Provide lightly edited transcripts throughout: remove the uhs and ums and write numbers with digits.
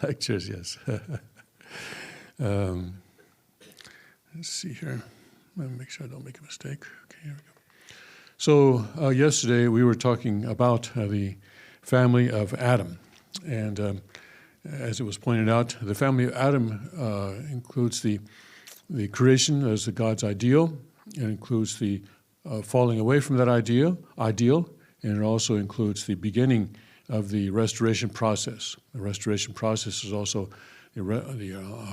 lectures, yes. Let's see here. Let me make sure I don't make a mistake. Okay, here we go. So yesterday we were talking about the family of Adam. And as it was pointed out, the family of Adam includes the creation as God's ideal. It includes the falling away from that ideal, and it also includes the beginning of the restoration process. The restoration process is also the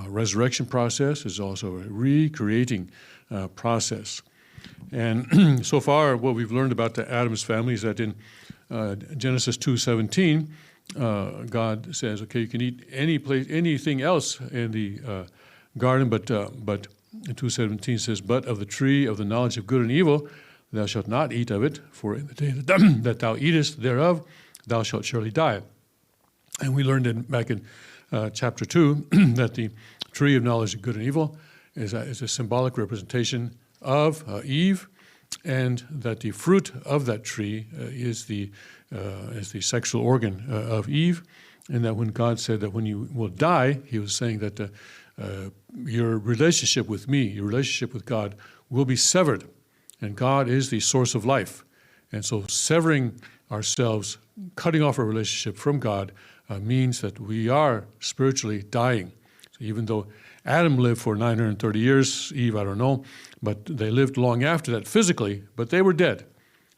resurrection process, is also a recreating process. And so far, what we've learned about the Adam's family is that in Genesis 2:17, God says, okay, you can eat anything else in the garden, but in 2:17 says, but of the tree of the knowledge of good and evil, thou shalt not eat of it, for in the day that thou eatest thereof, thou shalt surely die. And we learned back in chapter 2 that the tree of knowledge of good and evil is a symbolic representation of Eve, and that the fruit of that tree is the sexual organ of Eve, and that when God said that when you will die, he was saying that your relationship with me, your relationship with God, will be severed, and God is the source of life. And so severing ourselves, cutting off our relationship from God, means that we are spiritually dying. So even though Adam lived for 930 years, Eve, I don't know, but they lived long after that physically, but they were dead.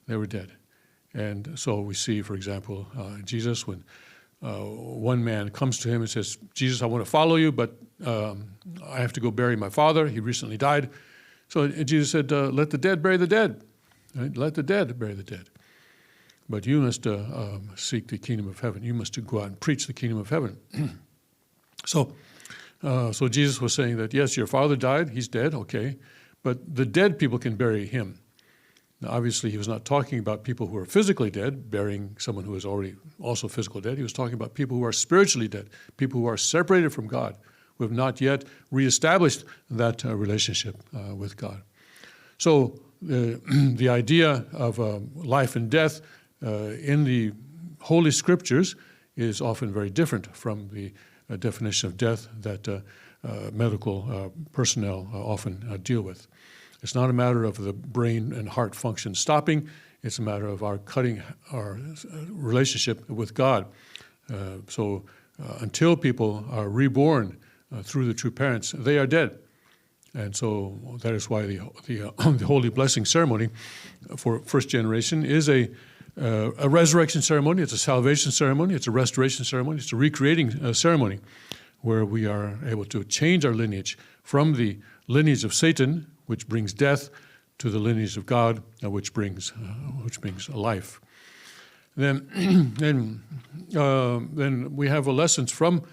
They were dead. And so we see, for example, Jesus, when one man comes to him and says, Jesus, I want to follow you, but I have to go bury my father. He recently died. So Jesus said, let the dead bury the dead. Right? Let the dead bury the dead. But you must seek the kingdom of heaven. You must go out and preach the kingdom of heaven. So Jesus was saying that, yes, your father died, he's dead, okay, but the dead people can bury him. Now, obviously, he was not talking about people who are physically dead, burying someone who is already also physically dead. He was talking about people who are spiritually dead, people who are separated from God, who have not yet reestablished that relationship with God. So the idea of life and death in the Holy Scriptures is often very different from the definition of death that medical personnel often deal with. It's not a matter of the brain and heart function stopping. It's a matter of our cutting our relationship with God. So until people are reborn through the true parents, they are dead. And so that is why the holy blessing ceremony for first generation is a resurrection ceremony. It's a salvation ceremony. It's a restoration ceremony. It's a recreating ceremony where we are able to change our lineage from the lineage of Satan, which brings death, to the lineage of God, which brings life. Then we have lessons from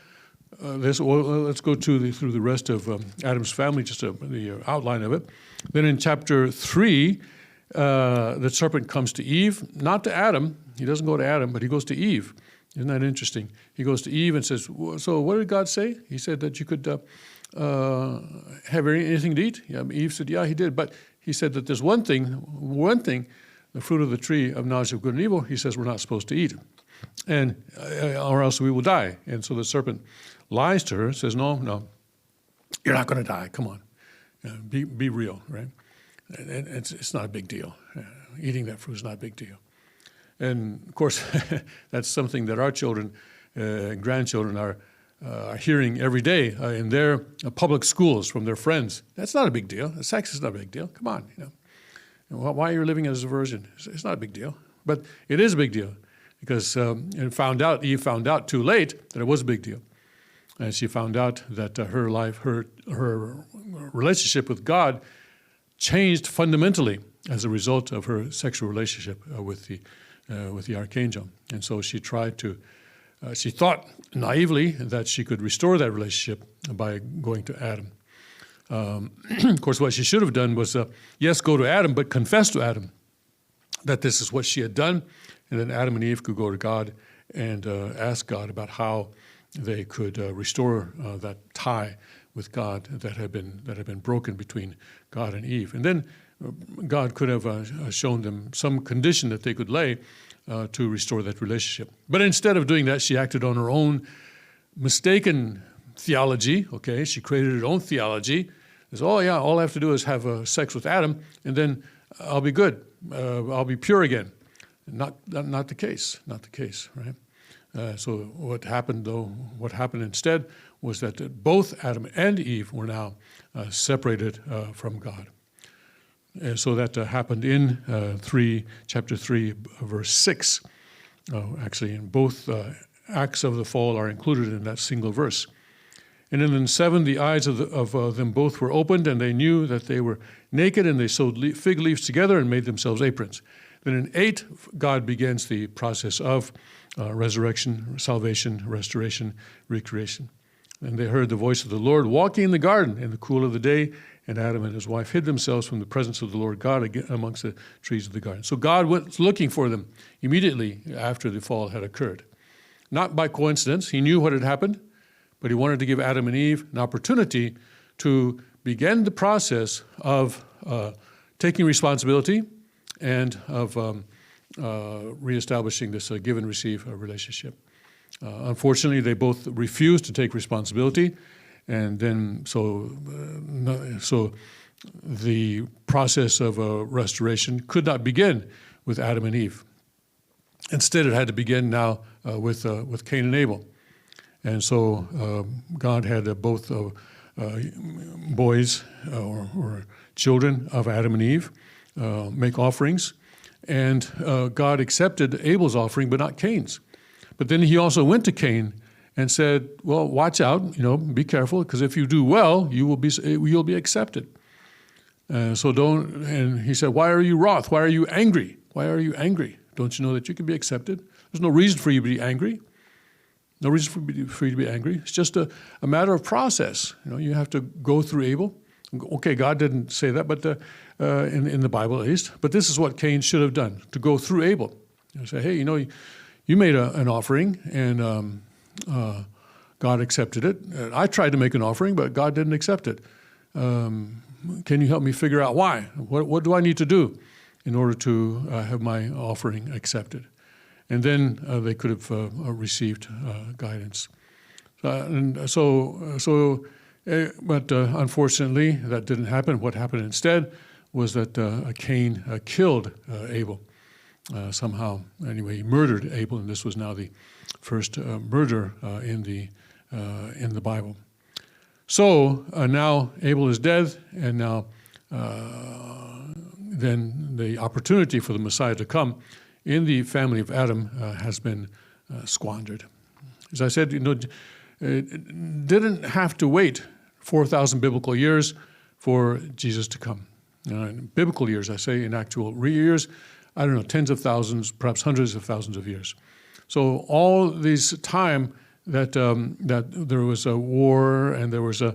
this. Well, let's go through the rest of Adam's family, just the outline of it. Then in chapter 3, the serpent comes to Eve, not to Adam. He doesn't go to Adam, but he goes to Eve. Isn't that interesting? He goes to Eve and says, so what did God say? He said that you could have anything to eat? Yeah, Eve said, yeah, he did. But he said that there's one thing, the fruit of the tree of knowledge of good and evil, he says we're not supposed to eat, and or else we will die. And so the serpent lies to her, says, no, you're not going to die. Come on, be real, right? And it's not a big deal. Eating that fruit is not a big deal. And of course, that's something that our children and grandchildren are hearing every day in their public schools from their friends. That's not a big deal. Sex is not a big deal. Come on, Why are you living as a virgin? It's not a big deal. But it is a big deal because Eve found out too late that it was a big deal. And she found out that her life, her relationship with God changed fundamentally as a result of her sexual relationship with the archangel. And so she she thought naively that she could restore that relationship by going to Adam. Of course, what she should have done was, yes, go to Adam, but confess to Adam that this is what she had done, and then Adam and Eve could go to God and ask God about how they could restore that tie with God that had been broken between God and Eve. And then God could have shown them some condition that they could lay to restore that relationship. But instead of doing that, she acted on her own mistaken theology, okay? She created her own theology. It's, oh yeah, all I have to do is have sex with Adam, and then I'll be good. I'll be pure again. Not the case, right? So what happened instead was that both Adam and Eve were now separated from God. And so that happened in chapter 3, verse 6. Actually, in both acts of the fall are included in that single verse. And then in 7, the eyes of them both were opened, and they knew that they were naked, and they sewed fig leaves together and made themselves aprons. Then in 8, God begins the process of resurrection, salvation, restoration, recreation. And they heard the voice of the Lord walking in the garden in the cool of the day, and Adam and his wife hid themselves from the presence of the Lord God amongst the trees of the garden. So God was looking for them immediately after the fall had occurred. Not by coincidence. He knew what had happened, but he wanted to give Adam and Eve an opportunity to begin the process of taking responsibility and of reestablishing this give and receive relationship. Unfortunately, they both refused to take responsibility, and then so the process of restoration could not begin with Adam and Eve. Instead, it had to begin now with Cain and Abel. And so God had both boys or children of Adam and Eve make offerings, and God accepted Abel's offering, but not Cain's. But then he also went to Cain and said, "Well, watch out, be careful, because if you do well, you'll be accepted." So don't. And he said, "Why are you wroth? Why are you angry? Why are you angry? Don't you know that you can be accepted? There's no reason for you to be angry. No reason for you to be angry. It's just a matter of process. You have to go through Abel." Okay, God didn't say that, but in the Bible at least. But this is what Cain should have done, to go through Abel. Say, hey, you made an offering, and God accepted it. I tried to make an offering, but God didn't accept it. Can you help me figure out why? What do I need to do in order to have my offering accepted? And then they could have received guidance. But unfortunately, that didn't happen. What happened instead was that Cain killed Abel somehow. Anyway, he murdered Abel, and this was now the first murder in the Bible. So now Abel is dead, and now then the opportunity for the Messiah to come in the family of Adam has been squandered. As I said, it didn't have to wait 4,000 biblical years for Jesus to come. In biblical years, I say, in actual years, I don't know, tens of thousands, perhaps hundreds of thousands of years. So all this time that there was a war and there was a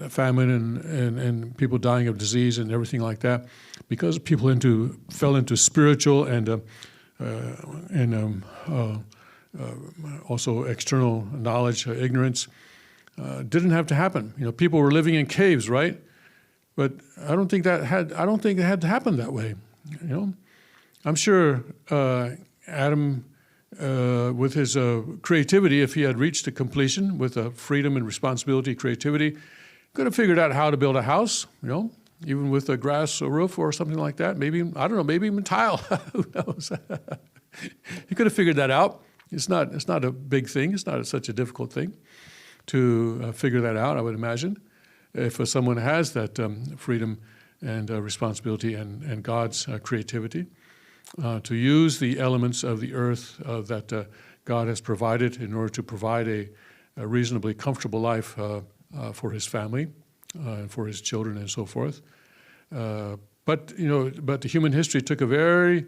famine and people dying of disease and everything like that, because people fell into spiritual and also external knowledge, ignorance, didn't have to happen. People were living in caves, right? But I don't think it had to happen that way. I'm sure Adam, with his creativity, if he had reached a completion with freedom and responsibility, creativity, could have figured out how to build a house, even with a grass roof or something like that. Maybe, I don't know, maybe even tile. Who knows? He could have figured that out. It's not a big thing. It's not such a difficult thing to figure that out, I would imagine. If someone has that freedom and responsibility and God's creativity, to use the elements of the earth that God has provided in order to provide a reasonably comfortable life for his family, for his children, and so forth. But the human history took a very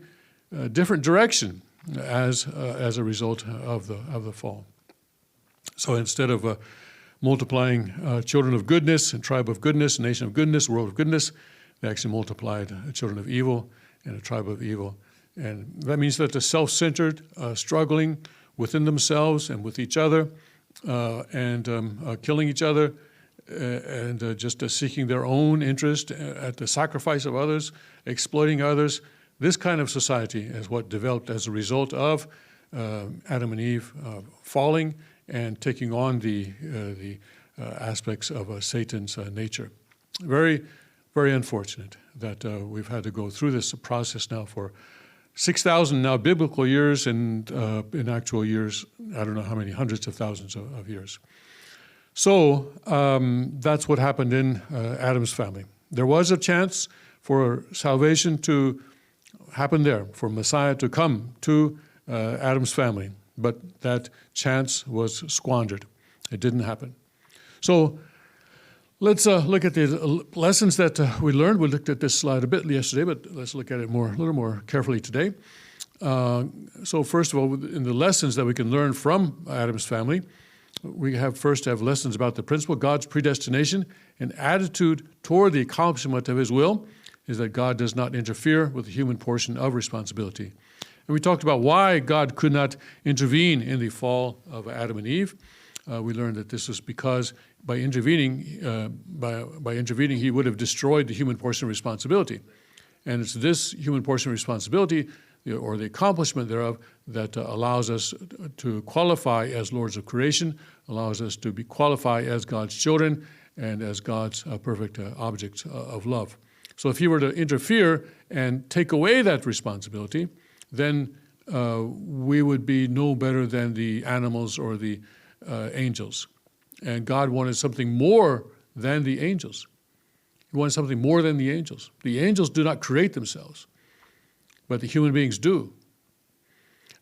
different direction as a result of the fall. So instead of multiplying children of goodness, and tribe of goodness, nation of goodness, world of goodness, they actually multiplied children of evil and a tribe of evil. And that means that the self-centered, struggling within themselves and with each other, and killing each other, and just seeking their own interest at the sacrifice of others, exploiting others. This kind of society is what developed as a result of Adam and Eve falling and taking on the aspects of Satan's nature. Very, very unfortunate that we've had to go through this process now for 6,000 now biblical years, and in actual years, I don't know how many, hundreds of thousands of years. So that's what happened in Adam's family. There was a chance for salvation to happen there, for Messiah to come to Adam's family, but that chance was squandered. It didn't happen. So let's look at the lessons that we learned. We looked at this slide a bit yesterday, but let's look at it a little more carefully today. So first of all, in the lessons that we can learn from Adam's family, we first have lessons about the principle, God's predestination, and attitude toward the accomplishment of his will is that God does not interfere with the human portion of responsibility. And we talked about why God could not intervene in the fall of Adam and Eve. We learned that this was because by intervening, he would have destroyed the human portion of responsibility. And it's this human portion of responsibility, or the accomplishment thereof, that allows us to qualify as lords of creation, allows us to be qualified as God's children and as God's perfect objects of love. So if he were to interfere and take away that responsibility, then we would be no better than the animals or the angels. And God wanted something more than the angels. He wanted something more than the angels. The angels do not create themselves, but the human beings do.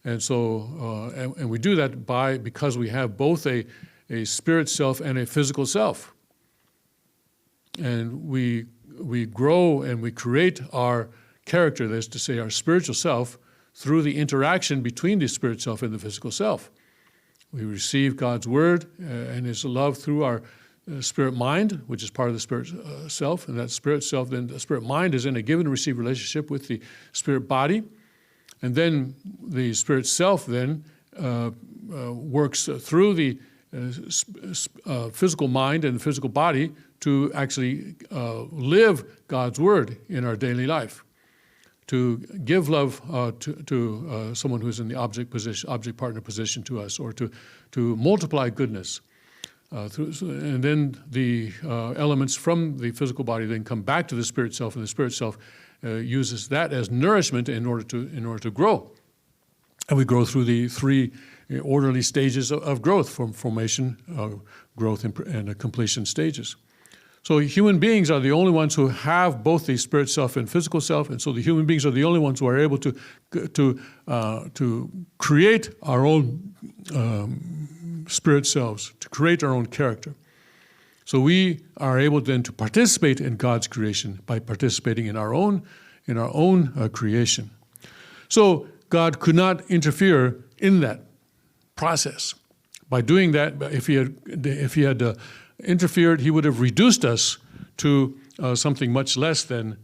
And so, and we do that because we have both a spirit self and a physical self. And we grow and we create our character, that is to say our spiritual self, through the interaction between the spirit self and the physical self. We receive God's word and his love through our spirit mind, which is part of the spirit self, and that spirit self, then the spirit mind is in a give and receive relationship with the spirit body, and then the spirit self then works through the physical mind and the physical body to actually live God's word in our daily life, to give love to someone who's in the object partner position to us, or to multiply goodness. And then the elements from the physical body then come back to the spirit self, and the spirit self uses that as nourishment in order to grow. And we grow through the three orderly stages of growth, from formation, growth, and completion stages. So human beings are the only ones who have both the spirit self and physical self, and so the human beings are the only ones who are able to create our own spirit selves, to create our own character. So we are able then to participate in God's creation by participating in our own creation. So God could not interfere in that process. By doing that, if he had interfered, he would have reduced us to something much less than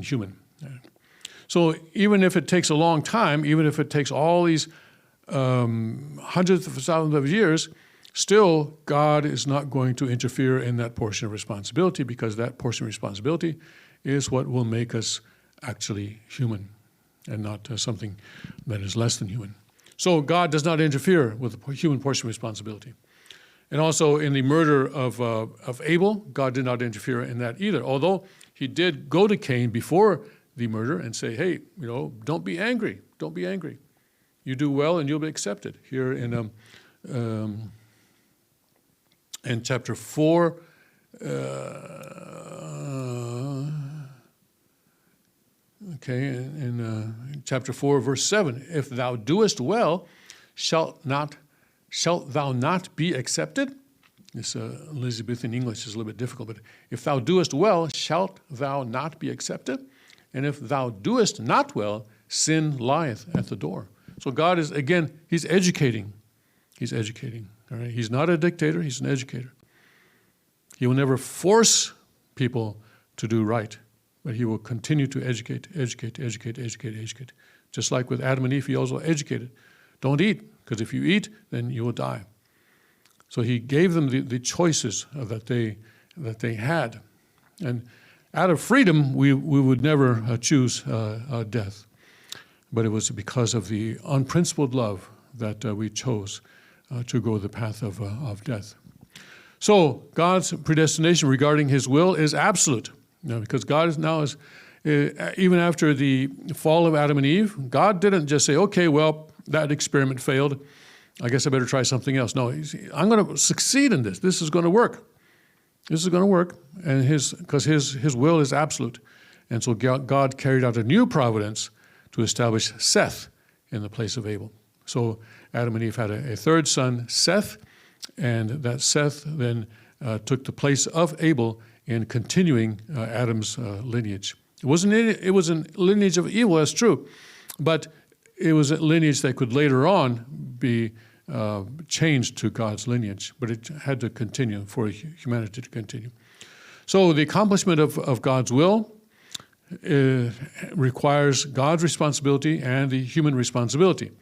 human. So even if it takes a long time, even if it takes all these hundreds of thousands of years, still God is not going to interfere in that portion of responsibility, because that portion of responsibility is what will make us actually human and not something that is less than human. So God does not interfere with the human portion of responsibility. And also in the murder of Abel, God did not interfere in that either, although he did go to Cain before the murder and say, hey, don't be angry. Don't be angry. You do well and you'll be accepted. Here in chapter 4, in chapter 4, verse 7, if thou doest well, shalt thou not be accepted? This Elizabethan English is a little bit difficult, but if thou doest well, shalt thou not be accepted? And if thou doest not well, sin lieth at the door. So God is, again, he's educating. He's educating. All right? He's not a dictator, he's an educator. He will never force people to do right, but he will continue to educate. Just like with Adam and Eve, he also educated. Don't eat, because if you eat, then you will die. So he gave them the choices that they had. And out of freedom, we would never choose death. But it was because of the unprincipled love that we chose to go the path of death. So God's predestination regarding his will is absolute. Because God is now, even after the fall of Adam and Eve, God didn't just say, okay, well, that experiment failed. I guess I better try something else. No, I'm going to succeed in this. This is going to work. This is going to work, and because his will is absolute. And so God carried out a new providence to establish Seth in the place of Abel. So Adam and Eve had a third son, Seth, and that Seth then took the place of Abel in continuing Adam's lineage. It was a lineage of evil, that's true, but it was a lineage that could later on be changed to God's lineage, but it had to continue for humanity to continue. So the accomplishment of God's will requires God's responsibility and the human responsibility.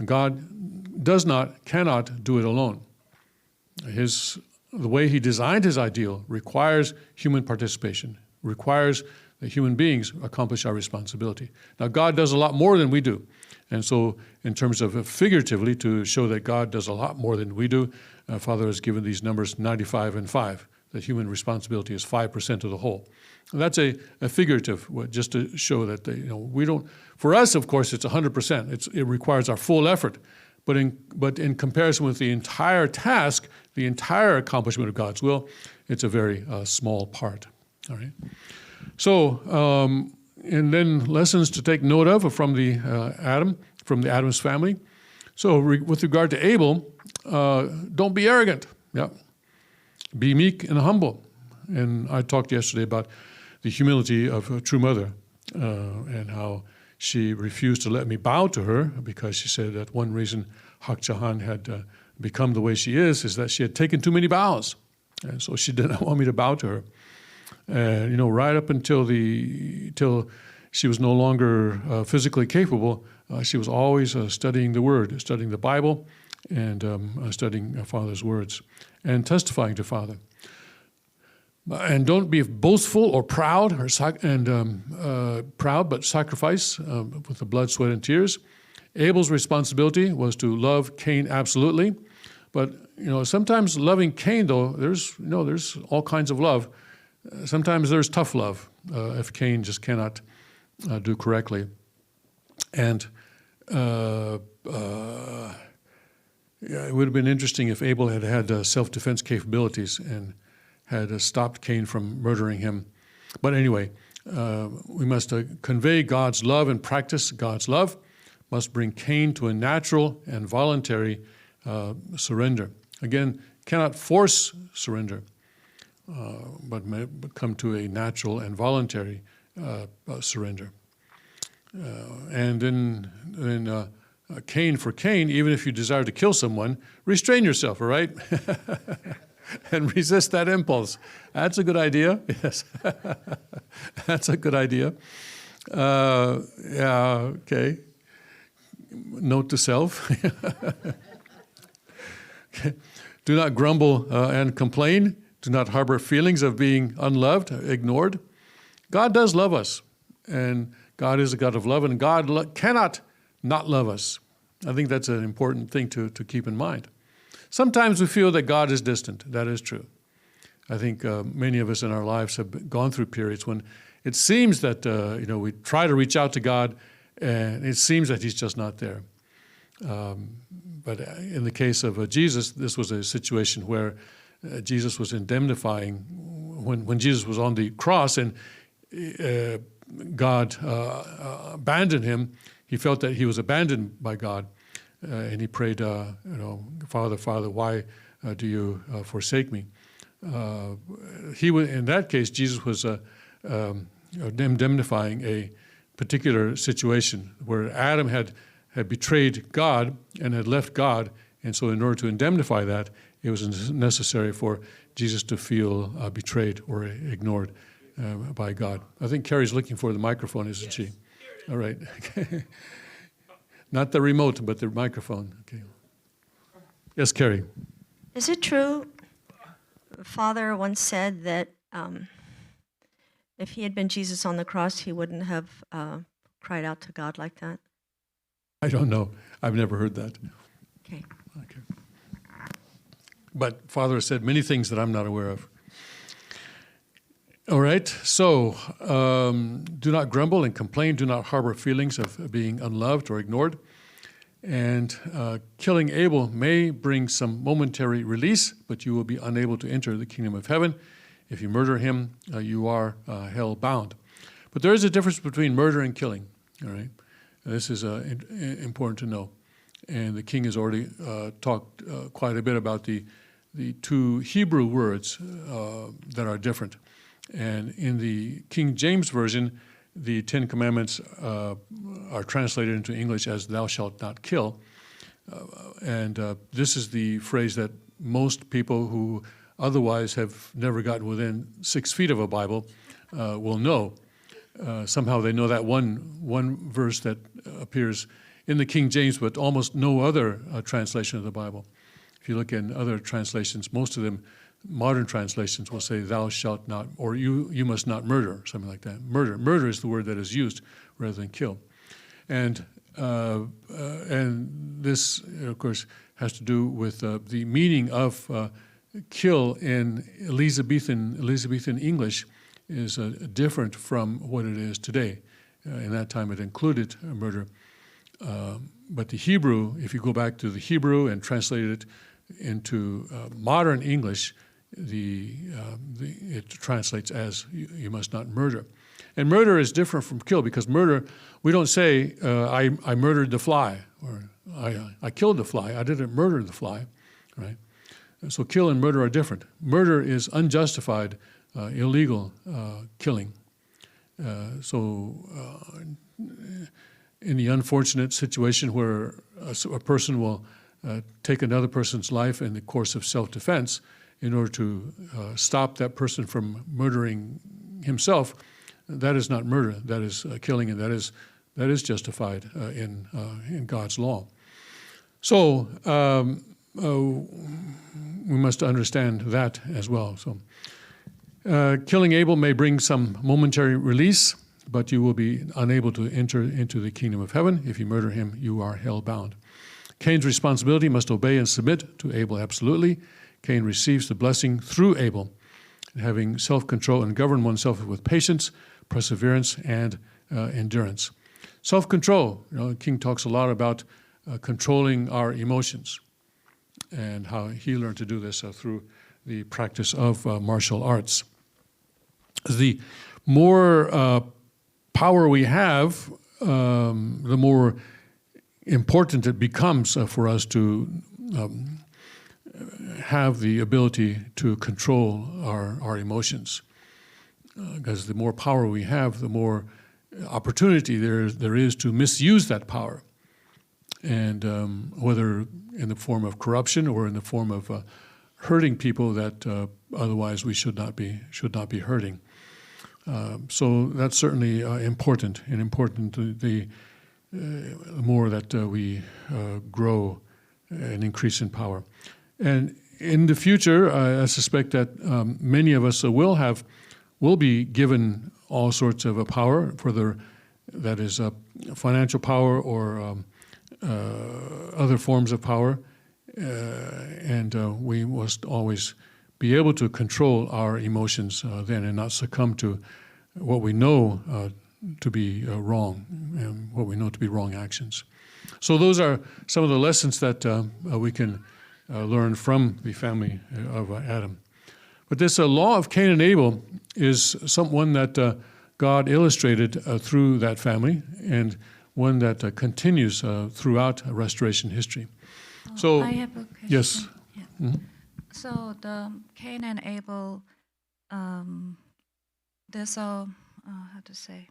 God cannot do it alone. The way he designed his ideal requires human participation, requires that human beings accomplish our responsibility. Now, God does a lot more than we do. And so in terms of figuratively, to show that God does a lot more than we do, Father has given these numbers 95 and 5, that human responsibility is 5% of the whole. And that's a figurative, just to show that we don't, for us, of course, it's 100%. It requires our full effort. But in comparison with the entire task, the entire accomplishment of God's will, it's a very small part. All right. So, and then lessons to take note of from the Adam's family. So, with regard to Abel, don't be arrogant. Yeah, be meek and humble. And I talked yesterday about the humility of a true mother and how she refused to let me bow to her because she said that one reason Hak Jahan had become the way she is that she had taken too many bows. And so she did not want me to bow to her. Right up until she was no longer physically capable, she was always studying the Word, studying the Bible, and studying Father's words, and testifying to Father. And don't be boastful or proud, proud, but sacrifice with the blood, sweat, and tears. Abel's responsibility was to love Cain absolutely, but sometimes loving Cain, though, there's all kinds of love. Sometimes there's tough love if Cain just cannot do correctly, and it would have been interesting if Abel had had self-defense capabilities and had stopped Cain from murdering him. But anyway, we must convey God's love and practice God's love, must bring Cain to a natural and voluntary surrender. Again, cannot force surrender, but may come to a natural and voluntary surrender. And then Cain, for Cain, even if you desire to kill someone, restrain yourself, all right? And resist that impulse. That's a good idea. Yes, that's a good idea. Yeah, okay. Note to self. Okay. Do not grumble and complain. Do not harbor feelings of being unloved, ignored. God does love us, and God is a God of love, and God cannot not love us. I think that's an important thing to keep in mind. Sometimes we feel that God is distant. That is true. I think many of us in our lives have gone through periods when it seems that we try to reach out to God, and it seems that He's just not there. But in the case of Jesus, this was a situation where Jesus was indemnifying when Jesus was on the cross, and God abandoned him. He felt that he was abandoned by God. And he prayed, Father, Father, why do you forsake me? In that case, Jesus was indemnifying a particular situation where Adam had betrayed God and had left God, and so in order to indemnify that, it was necessary for Jesus to feel betrayed or ignored by God. I think Carrie's looking for the microphone, isn't she? All right. Not the remote, but the microphone. Okay. Yes, Carrie. Is it true, Father once said that if he had been Jesus on the cross, he wouldn't have cried out to God like that? I don't know. I've never heard that. Okay. but Father has said many things that I'm not aware of. All right, so do not grumble and complain. Do not harbor feelings of being unloved or ignored. And killing Abel may bring some momentary release, but you will be unable to enter the kingdom of heaven. If you murder him, you are hell-bound. But there is a difference between murder and killing, all right? This is important to know. And the king has already talked quite a bit about the two Hebrew words that are different. And in the King James Version, the Ten Commandments are translated into English as "thou shalt not kill." This is the phrase that most people who otherwise have never gotten within 6 feet of a Bible will know. Somehow they know that one verse that appears in the King James, but almost no other translation of the Bible. If you look in other translations, most of them, modern translations, will say "thou shalt not," or you must not murder, something like that. Murder is the word that is used rather than kill. And this, of course, has to do with the meaning of kill in Elizabethan English is different from what it is today. In that time, it included murder. But the Hebrew, if you go back to the Hebrew and translate it into modern English, it translates as "you must not murder." And murder is different from kill, because murder, we don't say I murdered the fly, or I killed the fly. I didn't murder the fly, right? So kill and murder are different. Murder is unjustified, illegal killing. In the unfortunate situation where a person will take another person's life in the course of self-defense in order to stop that person from murdering himself, that is not murder. That is killing, and that is justified in God's law. So we must understand that as well. So killing Abel may bring some momentary release, but you will be unable to enter into the kingdom of heaven. If you murder him, you are hell-bound. Cain's responsibility must obey and submit to Abel absolutely. Cain receives the blessing through Abel, having self-control and govern oneself with patience, perseverance, and endurance. Self-control, the king talks a lot about controlling our emotions and how he learned to do this through the practice of martial arts. The more power we have, the more important it becomes for us to have the ability to control our emotions. Because the more power we have, the more opportunity there is to misuse that power. And whether in the form of corruption or in the form of hurting people that otherwise we should not be hurting. So that's certainly important, and important the more that we grow and increase in power. And in the future, I suspect that many of us will be given all sorts of power, whether that is financial power or other forms of power, and we must always be able to control our emotions then, and not succumb to what we know to be wrong, and what we know to be wrong actions. So those are some of the lessons that we can learn from the family of Adam. But this law of Cain and Abel is one that God illustrated through that family, and one that continues throughout restoration history. So I have a question. Yes. Yeah. Mm-hmm. So the Cain and Abel, there's a how to say.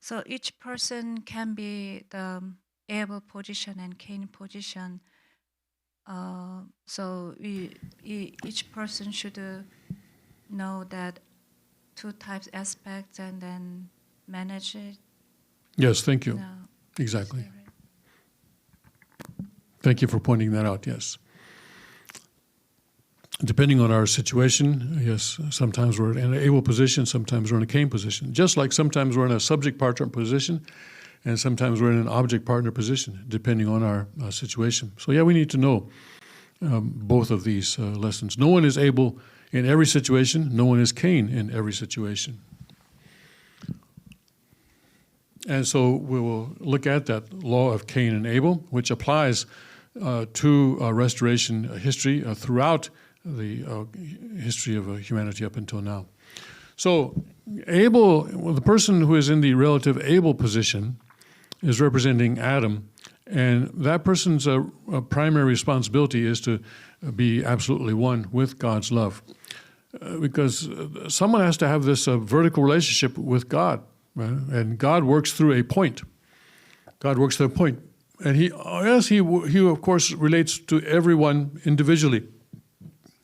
So each person can be the Abel position and Cain position. So each person should know that two types aspects and then manage it. Yes, thank you. No. Exactly. Thank you for pointing that out, yes. Depending on our situation, yes, sometimes we're in an Abel position, sometimes we're in a Cain position. Just like sometimes we're in a subject partner position, and sometimes we're in an object partner position, depending on our situation. So yeah, we need to know. both of these lessons. No one is Abel in every situation. No one is Cain in every situation. And so we will look at that law of Cain and Abel, which applies to restoration history throughout the history of humanity up until now. So Abel, well, the person who is in the relative Abel position is representing Adam, and that person's primary responsibility is to be absolutely one with God's love. Because someone has to have this vertical relationship with God, right? And God works through a point. God works through a point. And he of course relates to everyone individually.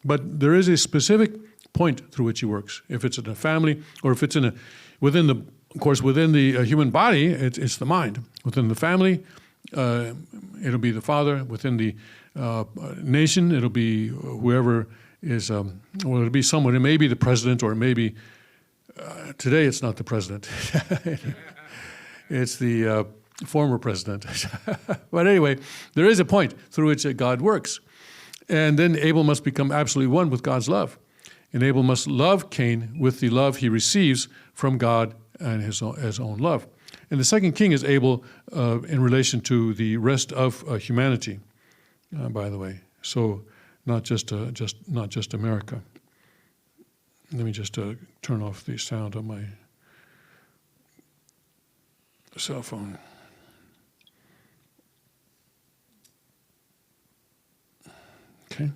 But there is a specific point through which he works. If it's in a family, or if it's within the human body, it's the mind. Within the family, it'll be the father. Within the nation, it'll be whoever is, it'll be someone. It may be the president, or it may be, today it's not the president. It's the former president. But anyway, there is a point through which God works. And then Abel must become absolutely one with God's love. And Abel must love Cain with the love he receives from God and his own love. And the second king is Abel in relation to the rest of humanity, by the way. So not just America. Let me just turn off the sound on my cell phone. Okay.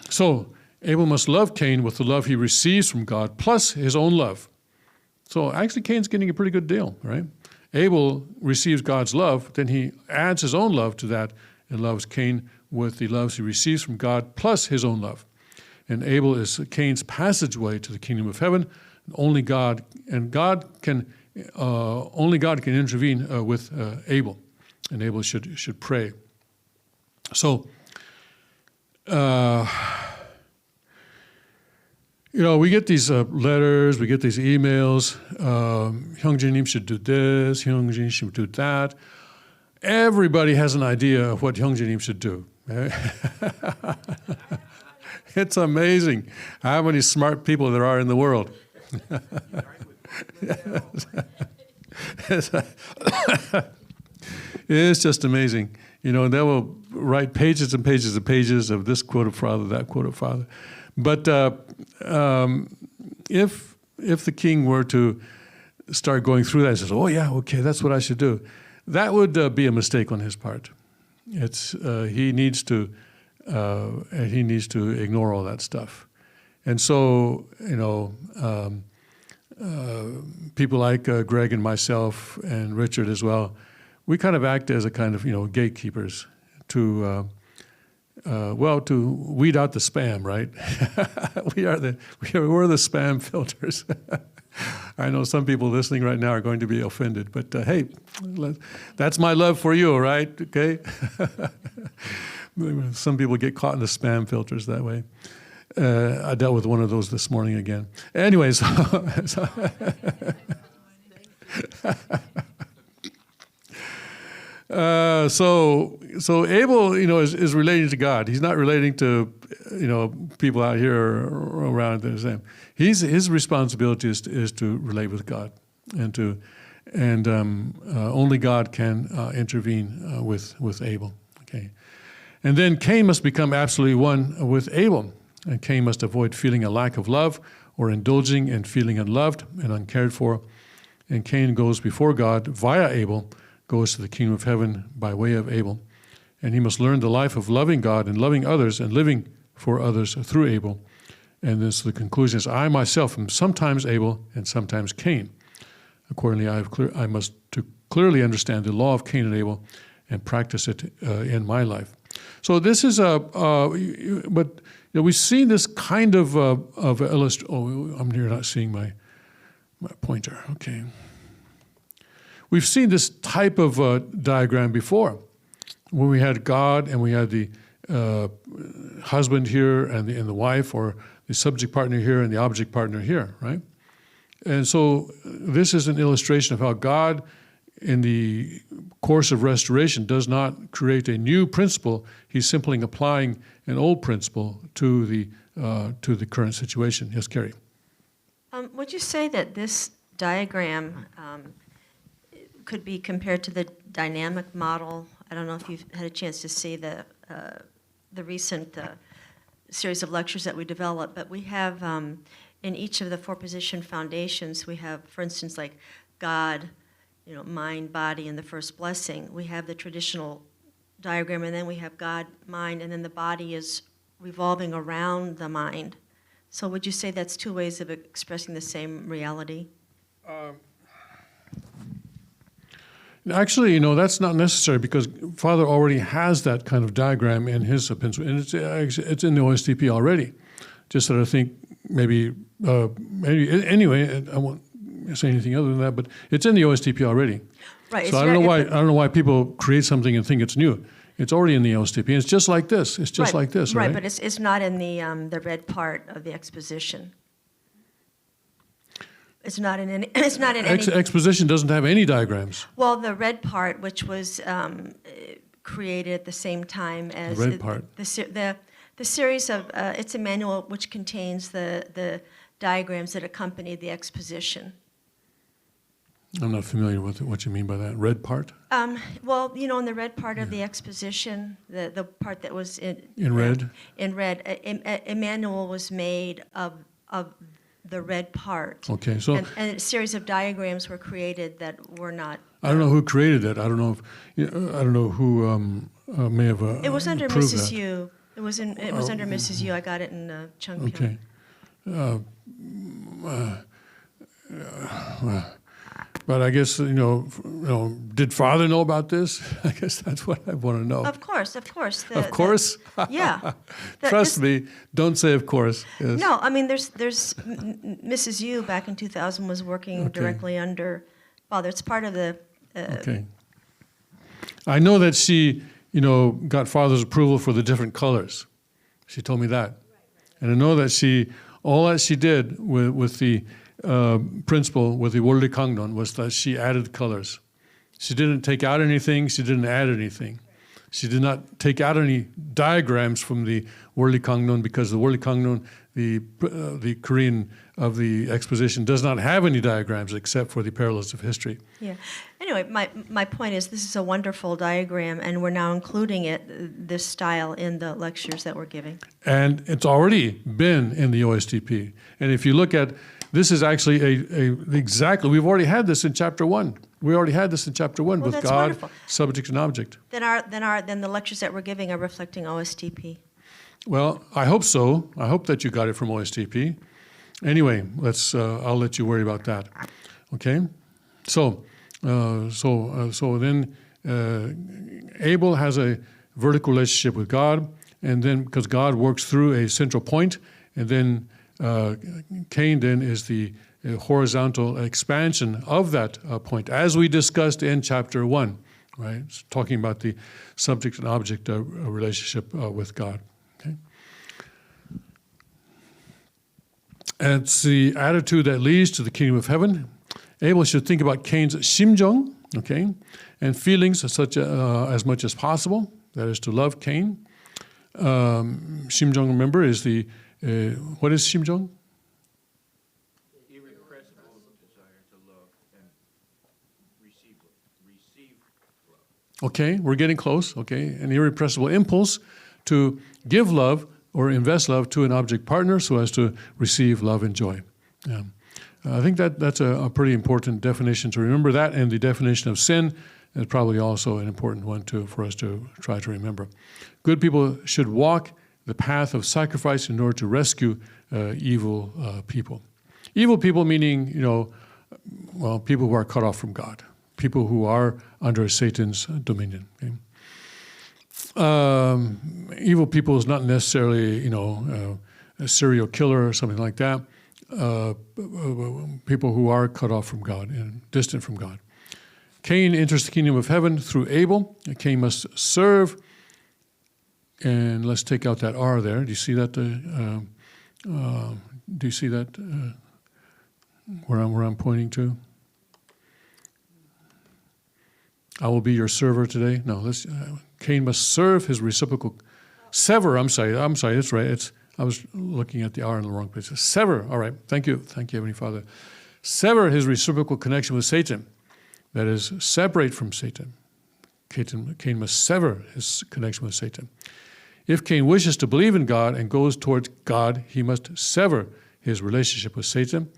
So Abel must love Cain with the love he receives from God, plus his own love. So actually Cain's getting a pretty good deal, right? Abel receives God's love, then he adds his own love to that and loves Cain with the loves he receives from God, plus his own love. And Abel is Cain's passageway to the kingdom of heaven. Only God can intervene with Abel, and Abel should pray. So, we get these letters, we get these emails. 형제님 should do this, 형제님 should do that. Everybody has an idea of what 형제님 should do. It's amazing how many smart people there are in the world. It's just amazing. And they will write pages and pages and pages of this quote of Father, that quote of Father. But if the king were to start going through that and says, "Oh yeah, okay, that's what I should do," that would be a mistake on his part. He needs to ignore all that stuff. And so people like Greg and myself and Richard as well, we kind of act as a kind of gatekeepers to weed out the spam, right? We're the spam filters. I know some people listening right now are going to be offended, but hey, that's my love for you, right? Okay. Some people get caught in the spam filters that way. I dealt with one of those this morning again. Anyways, so Abel, is relating to God. He's not relating to, people out here or around the same. His responsibility is to relate with God, and only God can intervene with Abel. Okay, and then Cain must become absolutely one with Abel, and Cain must avoid feeling a lack of love or indulging in feeling unloved and uncared for. And Cain goes before God via Abel, goes to the kingdom of heaven by way of Abel. And he must learn the life of loving God and loving others and living for others through Abel. And then so the conclusion is, I myself am sometimes Abel and sometimes Cain. Accordingly, I must to clearly understand the law of Cain and Abel and practice it in my life. So this is but we've seen this kind of illustration. Oh, I'm here not seeing my pointer. Okay. We've seen this type of diagram before, when we had God and we had the husband here and the wife, or the subject partner here and the object partner here, right? And so this is an illustration of how God in the course of restoration, does not create a new principle. He's simply applying an old principle to the current situation. Yes, Carrie. Would you say that this diagram could be compared to the dynamic model? I don't know if you've had a chance to see the recent series of lectures that we developed, but we have in each of the four-position foundations, we have, for instance, like God, mind, body, and the first blessing. We have the traditional diagram, and then we have God, mind, and then the body is revolving around the mind. So would you say that's two ways of expressing the same reality? Actually, that's not necessary because Father already has that kind of diagram in his pencil, and it's in the OSDP already. Just that I think maybe anyway, I won't say anything other than that, but it's in the OSDP already. Right. So I don't know why people create something and think it's new. It's already in the OSDP. It's just like this. It's just like this, right? Right, but it's not in the red part of the exposition. It's not in any. It's not in any. Exposition doesn't have any diagrams. Well, the red part, which was created at the same time as the red part. The series of it's a manual which contains the diagrams that accompany the exposition. I'm not familiar with what you mean by that. Red part? Well, in the red part of the exposition, the part that was in red. In red, a manual was made of the red part. Okay, so and a series of diagrams were created that were not. I don't know who created it. I don't know who may have. It was under Mrs. Yu. It was under Mrs. Yu. I got it in Chungkyung. Okay. But I guess did Father know about this? I guess that's what I want to know. Of course. Of course. Yeah. Trust me. Don't say of course. Yes. No, I mean there's Mrs. Yu back in 2000 was working directly under Father. It's part of the. Okay. I know that she got Father's approval for the different colors. She told me that, and I know that all that she did with the. Principle with the 원리강론 was that she added colors. She didn't take out anything. She didn't add anything. She did not take out any diagrams from the 원리강론 because the 원리강론, the Korean of the exposition, does not have any diagrams except for the parallels of history. Yeah. Anyway, my point is this is a wonderful diagram, and we're now including this style in the lectures that we're giving. And it's already been in the OSDP. And if you look at this is actually exactly, we've already had this in chapter 1. We already had this in chapter 1 with God, wonderful. Subject and object. Then the lectures that we're giving are reflecting OSDP. Well, I hope so. I hope that you got it from OSDP. Anyway, I'll let you worry about that. Okay? So then Abel has a vertical relationship with God, and then because God works through a central point, and then Cain then is the horizontal expansion of that point, as we discussed in chapter 1, right? It's talking about the subject and object relationship with God. Okay. And it's the attitude that leads to the kingdom of heaven. Abel should think about Cain's 심정, okay, and feelings as much as possible. That is to love Cain. 심정, remember, is the what is 심정? Irrepressible desire to love and receive love. Okay, we're getting close. Okay, an irrepressible impulse to give love or invest love to an object partner so as to receive love and joy. Yeah. I think that's a pretty important definition to remember. That and the definition of sin is probably also an important one for us to try to remember. Good people should walk the path of sacrifice in order to rescue evil people. Evil people meaning, people who are cut off from God, people who are under Satan's dominion. Okay? Evil people is not necessarily, a serial killer or something like that. People who are cut off from God and distant from God. Cain enters the kingdom of heaven through Abel. Cain must serve. And let's take out that R there. Do you see that? Do you see that? Where I'm pointing to? I will be your server today. No, Cain must serve his reciprocal. Sever, I'm sorry, that's right. I was looking at the R in the wrong place. Sever, all right, thank you, Heavenly Father. Sever his reciprocal connection with Satan. That is, separate from Satan. Cain must sever his connection with Satan. If Cain wishes to believe in God and goes towards God, he must sever his relationship with Satan.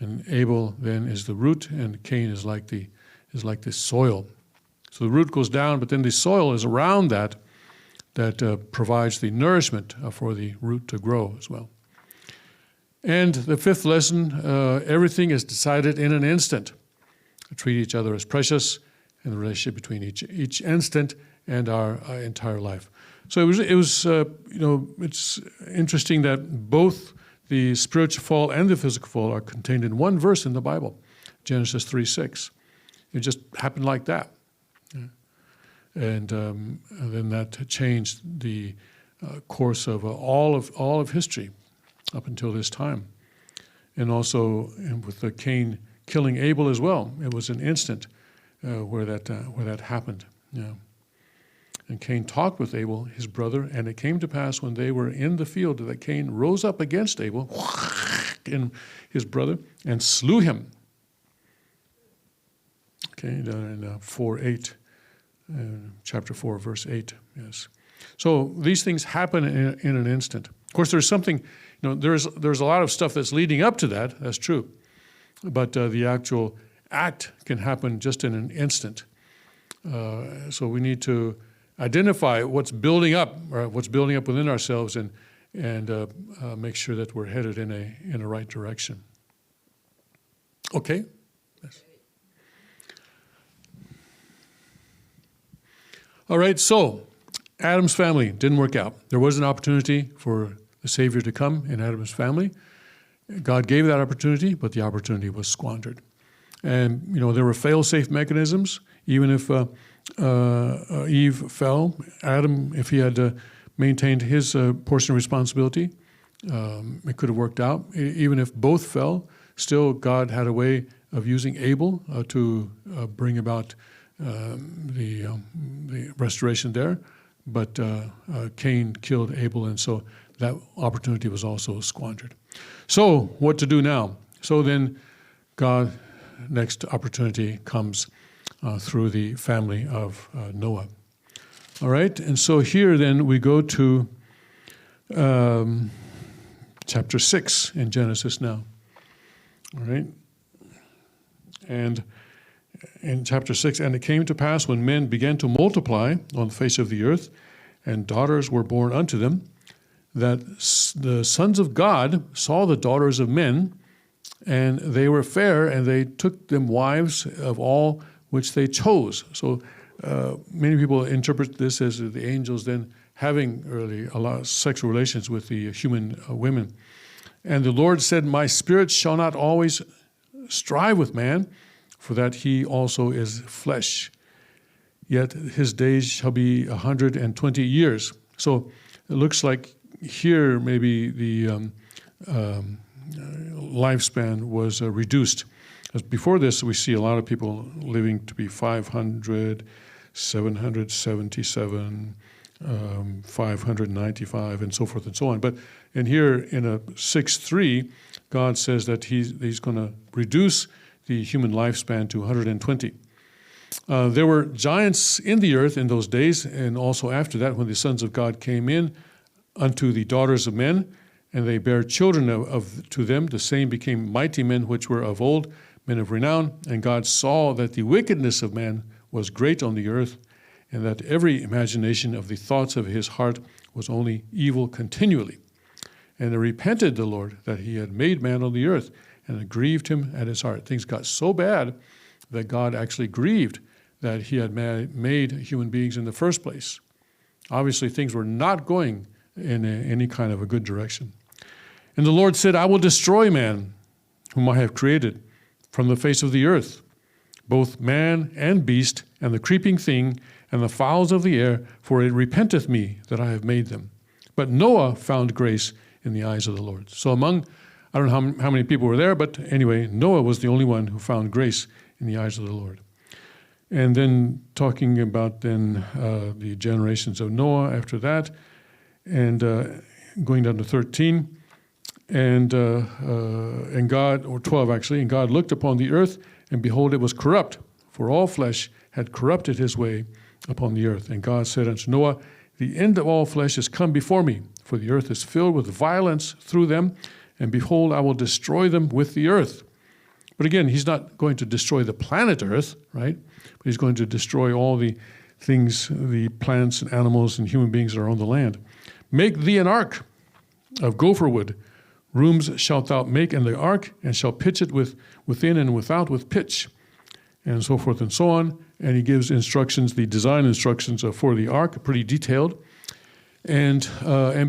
And Abel then is the root, and Cain is like the soil. So the root goes down, but then the soil is around that provides the nourishment for the root to grow as well. And the fifth lesson, everything is decided in an instant. Treat each other as precious, and the relationship between each instant and our entire life. So it was it's interesting that both the spiritual fall and the physical fall are contained in one verse in the Bible, Genesis 3:6. It just happened like that. And then that changed the course of all of history up until this time. And also with the Cain killing Abel as well, it was an instant where that happened. Yeah. And Cain talked with Abel, his brother, and it came to pass when they were in the field that Cain rose up against Abel, and his brother, and slew him. Okay, down in 4:8, chapter 4, verse 8. Yes. So these things happen in an instant. Of course, there's something. There's a lot of stuff that's leading up to that. That's true, but the actual act can happen just in an instant. So we need to identify what's building up, or what's building up within ourselves, and make sure that we're headed in a right direction. Okay. Yes. All right. So Adam's family didn't work out. There was an opportunity for the Savior to come in Adam's family. God gave that opportunity, but the opportunity was squandered. And there were fail-safe mechanisms. Even if Eve fell, Adam, if he had maintained his portion of responsibility, it could have worked out. Even if both fell, still God had a way of using Abel to bring about the restoration there. But Cain killed Abel, and so that opportunity was also squandered. So what to do now? So then God, next opportunity comes through the family of Noah. All right, and so here then we go to chapter 6 in Genesis now. All right, and in chapter 6, and it came to pass when men began to multiply on the face of the earth, and daughters were born unto them, that the sons of God saw the daughters of men, and they were fair, and they took them wives of all which they chose. So many people interpret this as the angels then having really a lot of sexual relations with the human women. And the Lord said, My spirit shall not always strive with man, for that he also is flesh. Yet his days shall be 120 years. So it looks like here maybe the lifespan was reduced. As before this, we see a lot of people living to be 500, 777, 595, and so forth and so on. But in here, in a 6:3, God says that He's going to reduce the human lifespan to 120. There were giants in the earth in those days, and also after that, when the sons of God came in unto the daughters of men, and they bare children to them, the same became mighty men which were of old, men of renown. And God saw that the wickedness of man was great on the earth, and that every imagination of the thoughts of his heart was only evil continually. And it repented the Lord that he had made man on the earth, and it grieved him at his heart. Things got so bad that God actually grieved that he had made human beings in the first place. Obviously, things were not going in any kind of a good direction. And the Lord said, I will destroy man, whom I have created, from the face of the earth, both man and beast, and the creeping thing, and the fowls of the air, for it repenteth me that I have made them. But Noah found grace in the eyes of the Lord. So I don't know how many people were there, but anyway, Noah was the only one who found grace in the eyes of the Lord. And then talking about then the generations of Noah after that, and going down to 13, and God, or 12 actually, and God looked upon the earth, and behold, it was corrupt, for all flesh had corrupted his way upon the earth. And God said unto Noah, the end of all flesh is come before me, for the earth is filled with violence through them, and behold, I will destroy them with the earth. But again, he's not going to destroy the planet Earth, right? But he's going to destroy all the things, the plants and animals and human beings that are on the land. Make thee an ark of gopher wood. Rooms shalt thou make in the ark, and shall pitch it within and without with pitch, and so forth and so on. And he gives instructions, the design instructions for the ark, pretty detailed. And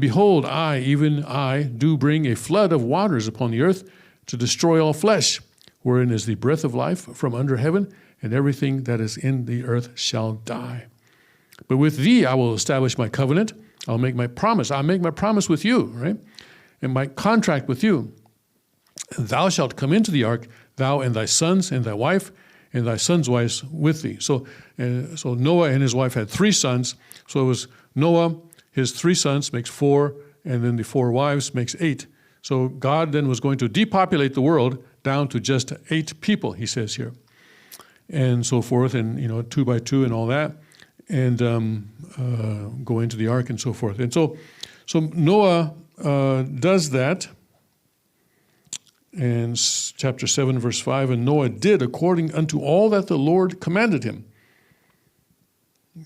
behold, I, even I, do bring a flood of waters upon the earth to destroy all flesh, wherein is the breath of life from under heaven, and everything that is in the earth shall die. But with thee I will establish my covenant. I'll make my promise. I'll make my promise with you, right? And my contract with you. Thou shalt come into the ark, thou and thy sons and thy wife, and thy sons' wives with thee. So Noah and his wife had 3 sons. So it was Noah, his 3 sons makes 4, and then the 4 wives makes 8. So God then was going to depopulate the world down to just 8 people, he says here, and so forth, and 2 by 2 and all that, and go into the ark and so forth. And so Noah does that. And chapter 7, verse 5, and Noah did according unto all that the Lord commanded him.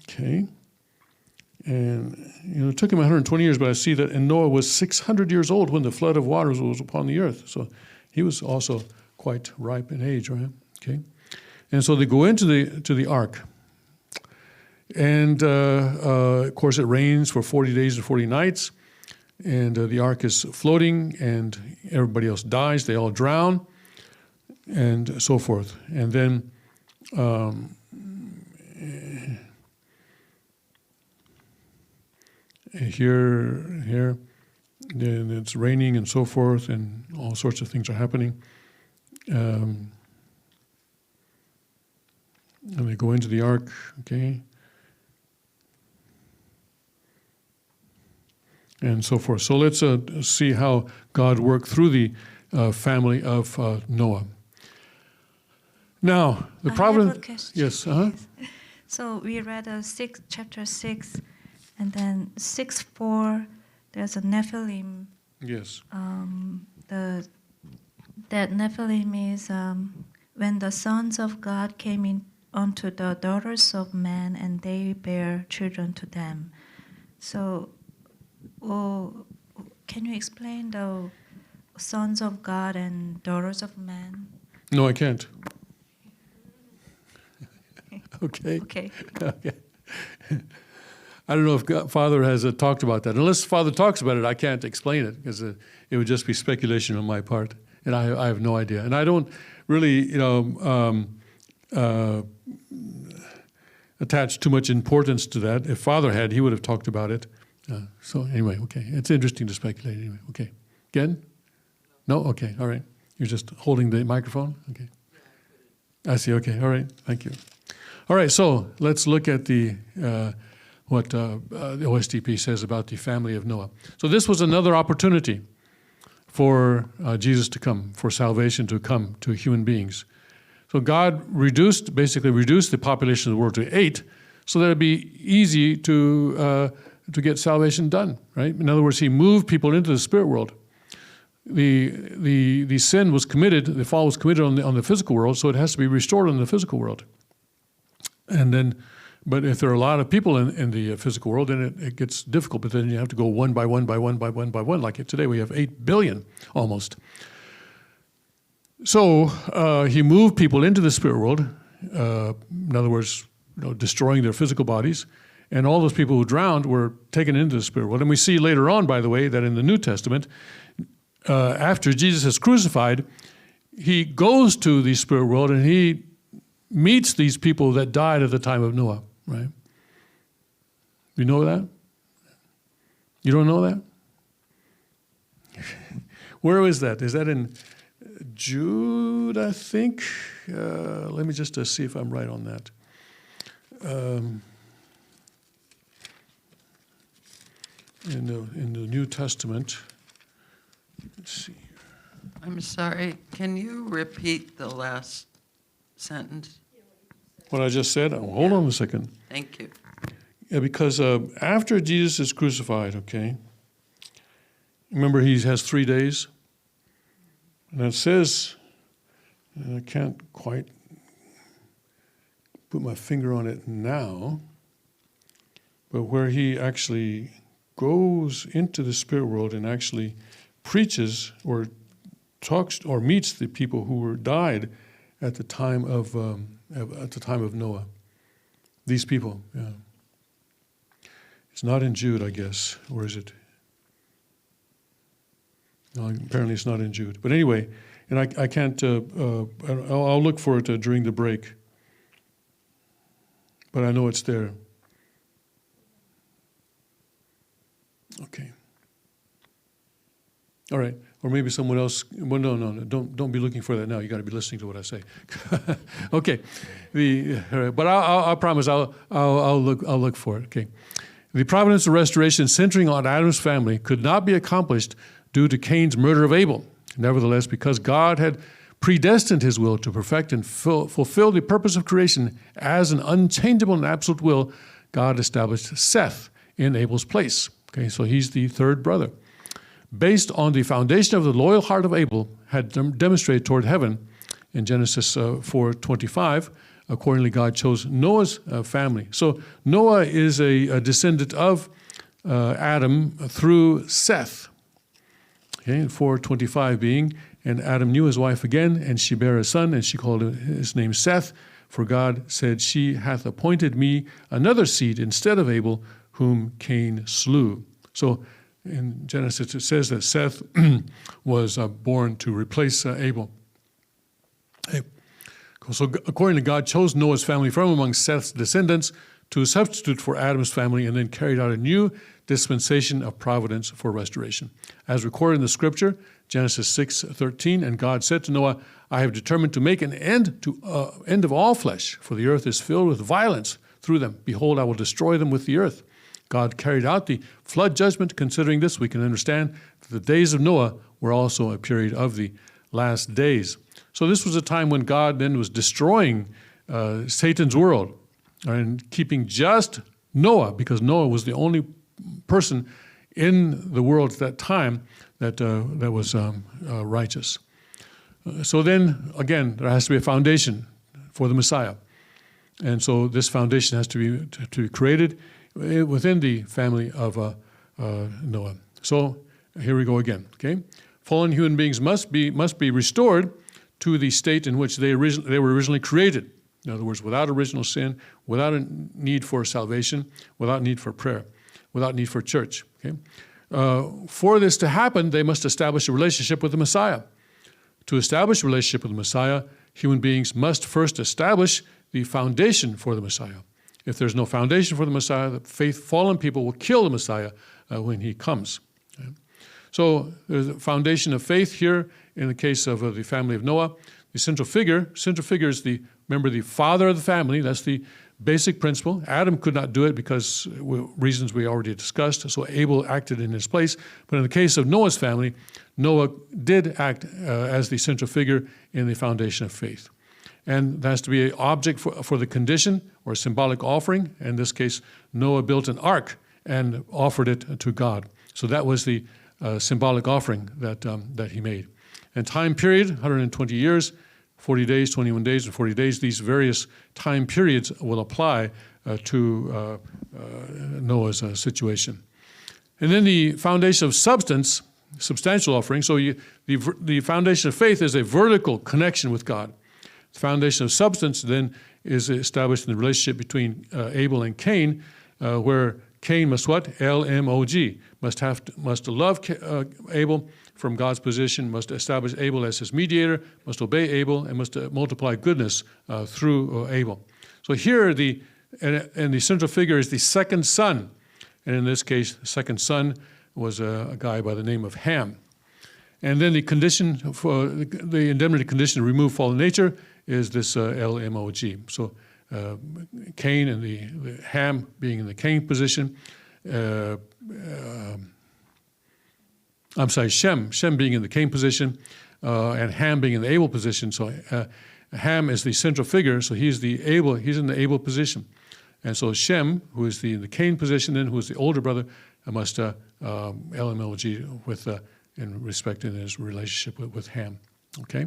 Okay. And, it took him 120 years, but I see that, and Noah was 600 years old when the flood of waters was upon the earth. So he was also quite ripe in age, right? Okay. And so they go into the ark. And, of course, it rains for 40 days and 40 nights. And the ark is floating, and everybody else dies. They all drown, and so forth. And then here, then it's raining and so forth, and all sorts of things are happening. And they go into the ark, okay? And so forth. So let's see how God worked through the family of Noah. Now, the problem. I have a question. Yes. So we read chapter 6, and then 6:4. There's a Nephilim. Yes. That Nephilim is when the sons of God came in unto the daughters of man, and they bear children to them. So. Can you explain the sons of God and daughters of man? No, I can't. Okay. Okay. Okay. I don't know if Father has talked about that. Unless Father talks about it, I can't explain it, because it would just be speculation on my part, and I have no idea. And I don't really, attach too much importance to that. If Father had, he would have talked about it. So anyway, okay. It's interesting to speculate anyway. Okay. Again? No? Okay. All right. You're just holding the microphone? Okay. I see. Okay. All right. Thank you. All right. So let's look at what the OSDP says about the family of Noah. So this was another opportunity for Jesus to come, for salvation to come to human beings. So God basically reduced the population of the world to 8, so that it'd be easy to get salvation done, right? In other words, he moved people into the spirit world. The sin was committed, the fall was committed on the physical world, so it has to be restored in the physical world. And then, but if there are a lot of people in the physical world, then it gets difficult. But then you have to go one by one by one by one by one. Like today, we have 8 billion almost. So he moved people into the spirit world. In other words, destroying their physical bodies. And all those people who drowned were taken into the spirit world. And we see later on, by the way, that in the New Testament, after Jesus is crucified, he goes to the spirit world and he meets these people that died at the time of Noah, right? You know that? You don't know that? Where is that? Is that in Jude, I think? Let me just see if I'm right on that. in the New Testament, let's see. I'm sorry, can you repeat the last sentence? What I just said? Oh, hold on a second. Thank you. Yeah, because after Jesus is crucified, okay, remember he has 3 days? And it says, and I can't quite put my finger on it now, but where he actually goes into the spirit world and actually preaches or talks or meets the people who were died at the time of Noah. These people, yeah. It's not in Jude, I guess, or is it? No, apparently it's not in Jude. But anyway, and I can't. I'll look for it during the break. But I know it's there. Okay. All right. Or maybe someone else. Well, no. Don't be looking for that now. You got to be listening to what I say. Okay. But I promise I'll look for it. Okay. The providence of restoration centering on Adam's family could not be accomplished due to Cain's murder of Abel. Nevertheless, because God had predestined his will to perfect and fulfill the purpose of creation as an unchangeable and absolute will, God established Seth in Abel's place. Okay, so he's the third brother. Based on the foundation of the loyal heart of Abel had demonstrated toward heaven in Genesis 4:25, accordingly God chose Noah's family. So Noah is a descendant of Adam through Seth. Okay, 4:25 being, and Adam knew his wife again, and she bare a son, and she called his name Seth, for God said, she hath appointed me another seed instead of Abel, whom Cain slew. So in Genesis it says that Seth was born to replace Abel. Okay. So according to God, chose Noah's family from among Seth's descendants to substitute for Adam's family, and then carried out a new dispensation of providence for restoration. As recorded in the scripture, Genesis 6:13, and God said to Noah, I have determined to make an end of all flesh, for the earth is filled with violence through them. Behold, I will destroy them with the earth. God carried out the flood judgment. Considering this, we can understand that the days of Noah were also a period of the last days. So this was a time when God then was destroying Satan's world and keeping just Noah, because Noah was the only person in the world at that time that was righteous. So then, again, there has to be a foundation for the Messiah. And so this foundation has to be created within the family of Noah. So here we go again, okay? Fallen human beings must be restored to the state in which they were originally created. In other words, without original sin, without a need for salvation, without need for prayer, without need for church. Okay? For this to happen, they must establish a relationship with the Messiah. To establish a relationship with the Messiah, human beings must first establish the foundation for the Messiah. If there's no foundation for the Messiah, the fallen people will kill the Messiah when he comes. Okay? So there's a foundation of faith here in the case of the family of Noah. The central figure is the father of the family. That's the basic principle. Adam could not do it because reasons we already discussed, so Abel acted in his place. But in the case of Noah's family, Noah did act as the central figure in the foundation of faith. And that has to be an object for the condition or symbolic offering. In this case, Noah built an ark and offered it to God. So that was the symbolic offering that he made. And time period, 120 years, 40 days, 21 days, and 40 days. These various time periods will apply to Noah's situation. And then the foundation of substantial offering. So the foundation of faith is a vertical connection with God. The foundation of substance then is established in the relationship between Abel and Cain, where Cain must what? LMOG, must love Abel from God's position, must establish Abel as his mediator, must obey Abel, and must multiply goodness through Abel. So here the central figure is the second son, and in this case, the second son was a guy by the name of Ham. And then the condition for the indemnity condition to remove fallen nature is this LMOG. So Cain and the Ham being in the Cain position. Shem being in the Cain position, and Ham being in the Abel position. So Ham is the central figure, so he's in the Abel position. And so Shem, who is in the Cain position, and who is the older brother, must LMLG with in respect in his relationship with Ham. Okay,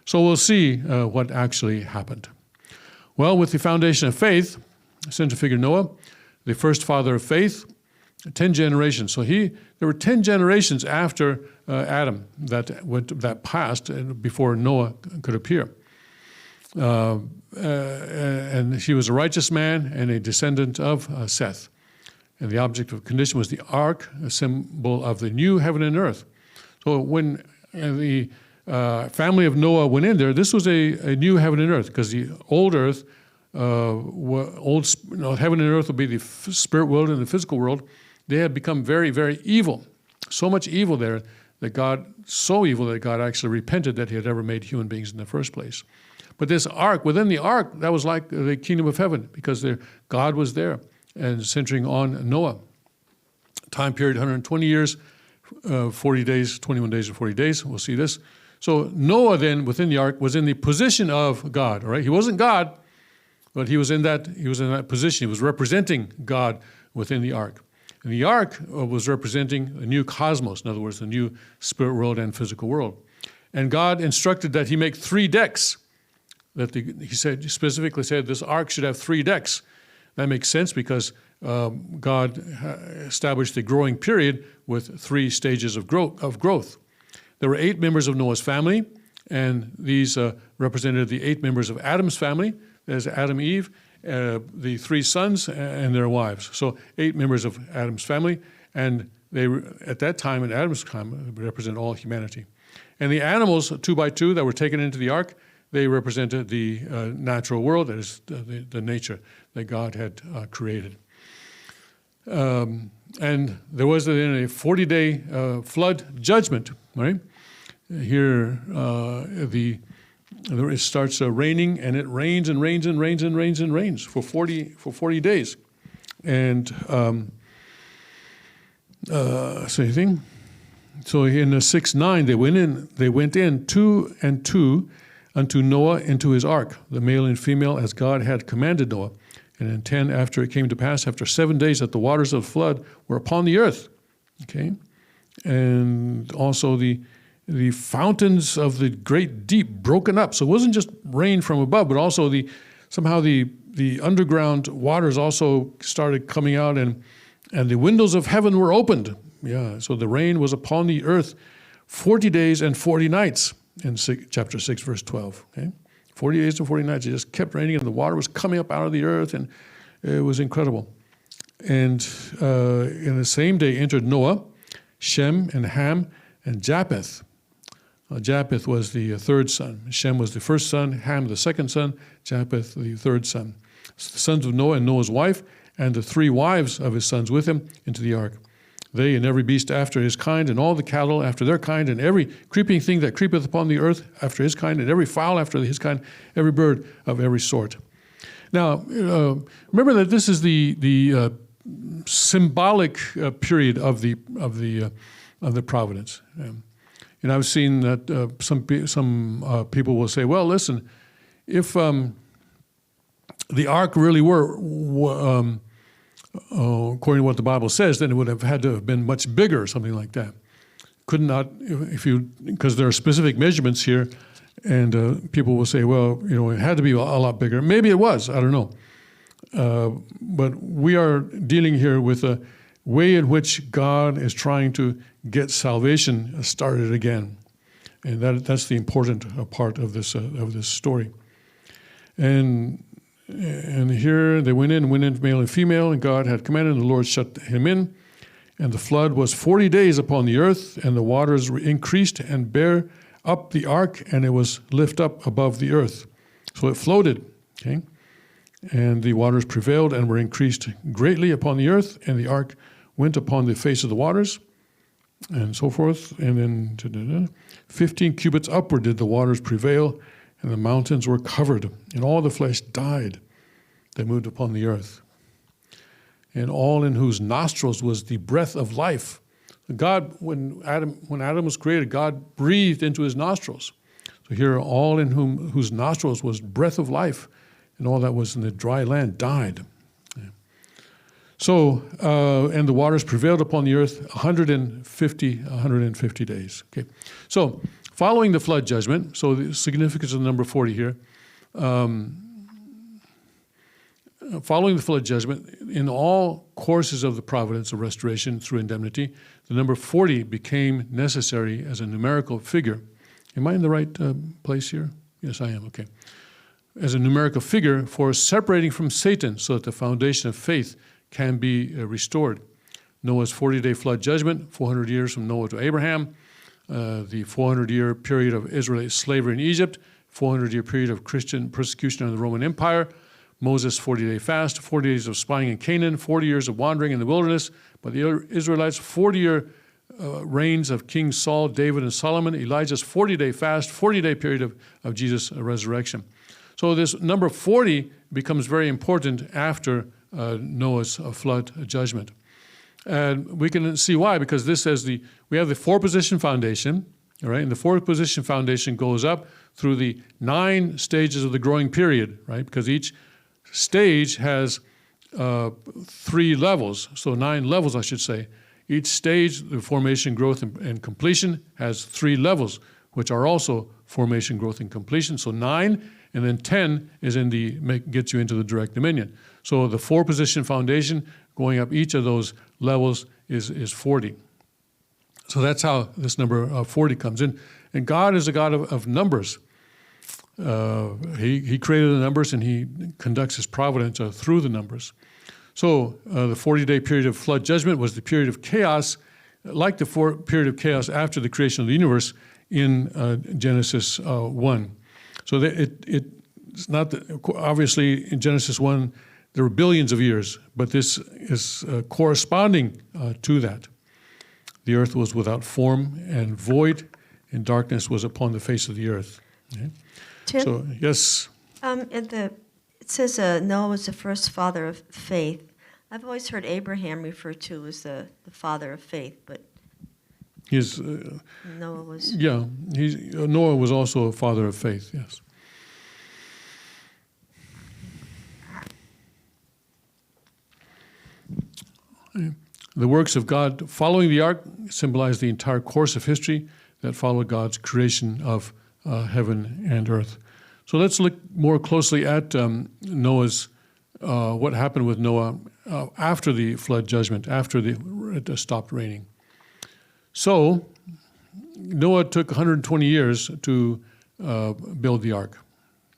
so we'll see what actually happened. Well, with the foundation of faith, central figure Noah, the first father of faith, 10 generations. So there were 10 generations after Adam that passed before Noah could appear. And he was a righteous man and a descendant of Seth. And the object of condition was the ark, a symbol of the new heaven and earth. So when the family of Noah went in there, this was a new heaven and earth, because the old earth, heaven and earth would be the spirit world and the physical world. They had become very, very evil. So much evil there so evil that God actually repented that he had ever made human beings in the first place. But this ark, within the ark, that was like the kingdom of heaven, because God was there and centering on Noah. Time period, 120 years, 40 days, 21 days and 40 days. We'll see this. So Noah then, within the ark, was in the position of God, all right? He wasn't God, but he was in that position. He was representing God within the ark. And the ark was representing a new cosmos, in other words, the new spirit world and physical world. And God instructed that he make 3 decks. He specifically said this ark should have 3 decks. That makes sense because God established the growing period with 3 stages of growth. There were 8 members of Noah's family, and these represented the 8 members of Adam's family. There's Adam, Eve, the 3 sons and their wives. So 8 members of Adam's family, and they, at that time, in Adam's time, represent all humanity. And the animals, 2 by 2, that were taken into the ark, they represented the natural world, that is the nature that God had created. And there was then a 40-day flood judgment, right? Here, it starts raining, and it rains and rains and rains and rains and rains for 40 days. And so in 6:9 they went in 2 and 2 unto Noah into his ark, the male and female, as God had commanded Noah. And in 10, after it came to pass, after 7 days, that the waters of the flood were upon the earth. Okay, and also the fountains of the great deep broken up. So it wasn't just rain from above, but also somehow the underground waters also started coming out, and the windows of heaven were opened. Yeah, so the rain was upon the earth 40 days and 40 nights in chapter 6, verse 12. Okay, 40 days and 40 nights. It just kept raining, and the water was coming up out of the earth, and it was incredible. And in the same day entered Noah, Shem and Ham and Japheth. Japheth was the 3rd son. Shem was the 1st son, Ham the 2nd son, Japheth the 3rd son. So the sons of Noah and Noah's wife, and the 3 wives of his sons with him into the ark. They and every beast after his kind, and all the cattle after their kind, and every creeping thing that creepeth upon the earth after his kind, and every fowl after his kind, every bird of every sort. Now, remember that this is the symbolic period of the providence. And I've seen that some people will say, well, listen, if the ark really were according to what the Bible says, then it would have had to have been much bigger, or something like that. Because there are specific measurements here, and people will say, well, it had to be a lot bigger. Maybe it was, I don't know. But we are dealing here with a way in which God is trying to get salvation started again. And that's the important part of this story. And here they went in male and female, and God had commanded, and the Lord shut him in. And the flood was 40 days upon the earth, and the waters increased and bare up the ark, and it was lift up above the earth. So it floated, okay? And the waters prevailed and were increased greatly upon the earth, and the ark went upon the face of the waters, and so forth. And then 15 cubits upward did the waters prevail, and the mountains were covered, and all the flesh died. They moved upon the earth. And all in whose nostrils was the breath of life. God, when Adam was created, God breathed into his nostrils. So here, all in whose nostrils was breath of life, and all that was in the dry land died. Yeah. So, and the waters prevailed upon the earth 150 days. Okay. So, following the flood judgment, so the significance of the number 40 here, following the flood judgment, in all courses of the providence of restoration through indemnity, the number 40 became necessary as a numerical figure. Am I in the right place here? Yes, I am, okay. As a numerical figure for separating from Satan so that the foundation of faith can be restored. Noah's 40-day flood judgment, 400 years from Noah to Abraham, the 400-year period of Israelite slavery in Egypt, 400-year period of Christian persecution under the Roman Empire, Moses' 40-day fast, 40 days of spying in Canaan, 40 years of wandering in the wilderness by the Israelites, 40-year reigns of King Saul, David, and Solomon, Elijah's 40-day fast, 40-day period of Jesus' resurrection. So this number 40 becomes very important after Noah's flood judgment. And we can see why, because this says we have the four-position foundation, all right, and the four-position foundation goes up through the 9 stages of the growing period, right, because each stage has 3 levels, so 9 levels, I should say. Each stage, the formation, growth, and completion, has 3 levels, which are also formation, growth, and completion. So 9, and then 10 is gets you into the direct dominion. So the 4-position foundation, going up each of those levels, is 40. So that's how this number 40 comes in. And God is a God of numbers. He created the numbers, and he conducts his providence through the numbers. So the 40-day period of flood judgment was the period of chaos, like the period of chaos after the creation of the universe in Genesis 1. So it's not obviously in Genesis 1 there were billions of years, but this is corresponding to that. The earth was without form and void, and darkness was upon the face of the earth. Okay? Tim? So, yes? It says Noah was the first father of faith. I've always heard Abraham referred to as the father of faith, but Noah was... Yeah, Noah was also a father of faith, yes. The works of God following the ark symbolize the entire course of history that followed God's creation of heaven and earth. So let's look more closely at Noah's, what happened with Noah after the flood judgment, after it stopped raining. So Noah took 120 years to build the ark,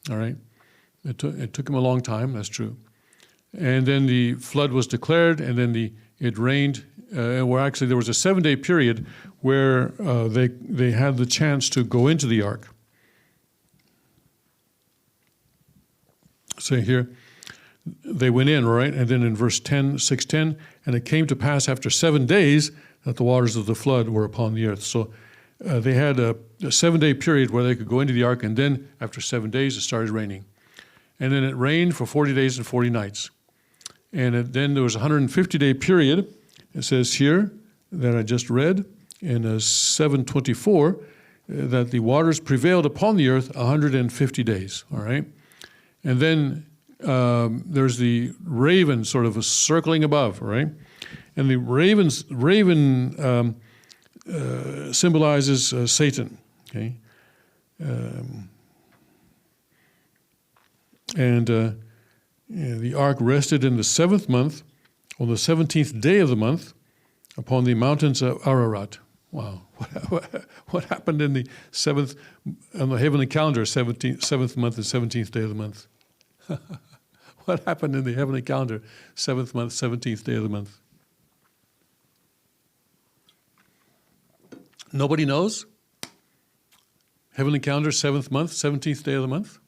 all right? It took him a long time, that's true. And then the flood was declared, and then it rained. There was a 7-day period where they had the chance to go into the ark. So here, they went in, right? And then in verse 6:10, and it came to pass after 7 days that the waters of the flood were upon the earth. So they had a 7-day period where they could go into the ark, and then after 7 days it started raining. And then it rained for 40 days and 40 nights. And then there was a 150-day period, it says here, that I just read in 7:24, that the waters prevailed upon the earth 150 days, all right? And then there's the raven sort of circling above, right? And the raven symbolizes Satan, okay? The ark rested in the 7th month, on the 17th day of the month, upon the Mountains of Ararat. Wow, what happened in the 7th, on the heavenly calendar, 7th month and 17th day of the month? What happened in the heavenly calendar, 7th month, 17th day of the month? Nobody knows? Heavenly calendar, 7th month, 17th day of the month?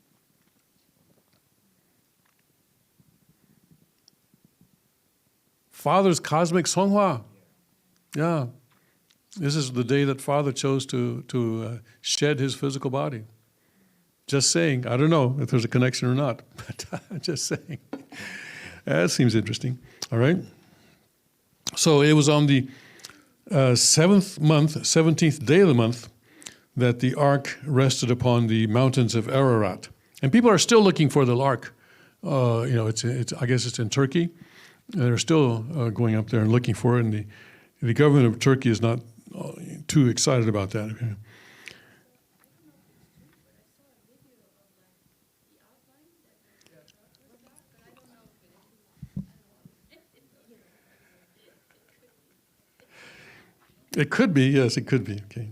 Father's cosmic Songhua. Yeah. This is the day that Father chose to shed his physical body. Just saying. I don't know if there's a connection or not, but I'm just saying. That seems interesting. All right. So it was on the 7th month, 17th day of the month, that the ark rested upon the mountains of Ararat. And people are still looking for the ark. It's I guess it's in Turkey. They're still going up there and looking for it, and the government of Turkey is not too excited about that. Okay. It could be, yes, it could be. Okay.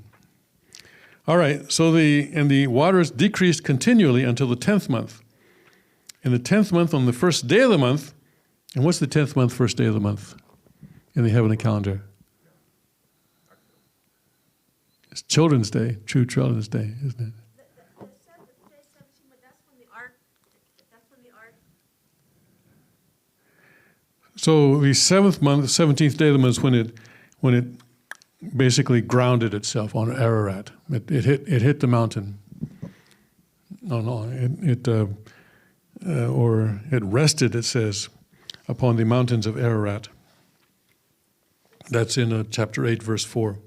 All right, so the waters decreased continually until the 10th month. In the 10th month, on the first day of the month, and what's the 10th month, first day of the month in the heavenly calendar? It's Children's Day, true Children's Day, isn't it? The 7th day, 17th, that's when the ark. So the 7th month, 17th day of the month, is when it basically grounded itself on Ararat. It hit the mountain. It rested, it says, upon the mountains of Ararat. That's in chapter 8, verse 4.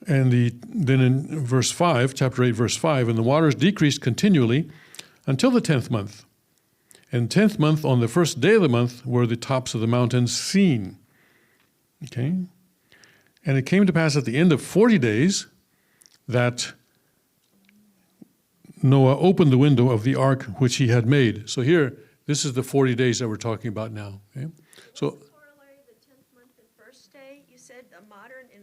And then in verse 5, chapter 8, verse 5, and the waters decreased continually until the 10th month. And 10th month, on the first day of the month, were the tops of the mountains seen. Okay? And it came to pass at the end of 40 days that Noah opened the window of the ark which he had made. So here, this is the 40 days that we're talking about now. Okay? So, corollary, the 10th month and first day, you said in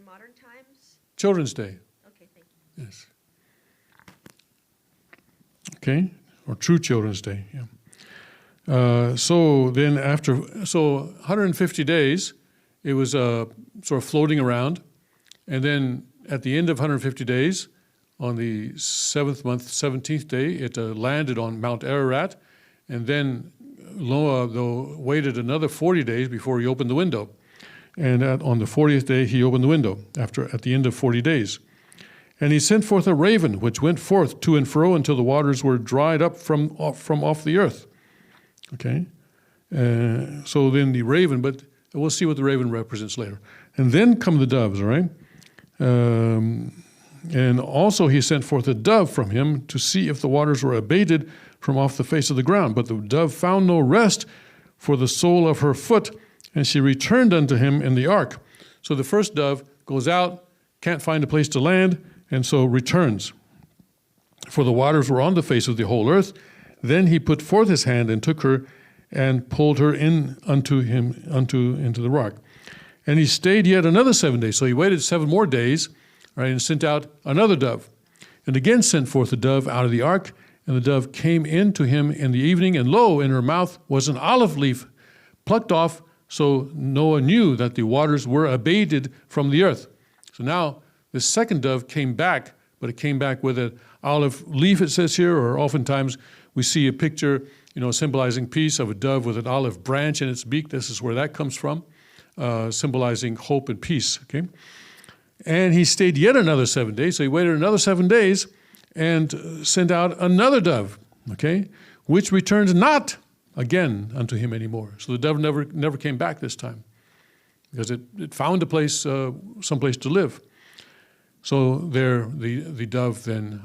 modern times? Children's Day. Okay, thank you. Yes. Okay? Or True Children's Day, yeah. So then 150 days, it was sort of floating around. And then at the end of 150 days, on the 7th month, 17th day, it landed on Mount Ararat. And then Noah, though, waited another 40 days before he opened the window. And on the 40th day, he opened the window at the end of 40 days. And he sent forth a raven, which went forth to and fro until the waters were dried up from off the earth. Okay? So then the raven, but we'll see what the raven represents later. And then come the doves, all right? And also he sent forth a dove from him to see if the waters were abated from off the face of the ground. But the dove found no rest for the sole of her foot, and she returned unto him in the ark. So the first dove goes out, can't find a place to land, and so returns. For the waters were on the face of the whole earth. Then he put forth his hand and took her and pulled her in into the rock. And he stayed yet another 7 days. So he waited 7 more days, right, and sent out another dove. And again sent forth a dove out of the ark. And the dove came in to him in the evening, and lo, in her mouth was an olive leaf plucked off. So Noah knew that the waters were abated from the earth. So now the second dove came back, but it came back with an olive leaf, it says here, or oftentimes we see a picture, symbolizing peace of a dove with an olive branch in its beak. This is where that comes from, symbolizing hope and peace, okay? And he stayed yet another 7 days, so he waited another 7 days and sent out another dove, okay, which returned not again unto him anymore. So the dove never came back this time because it found a place, someplace to live. So there, the dove then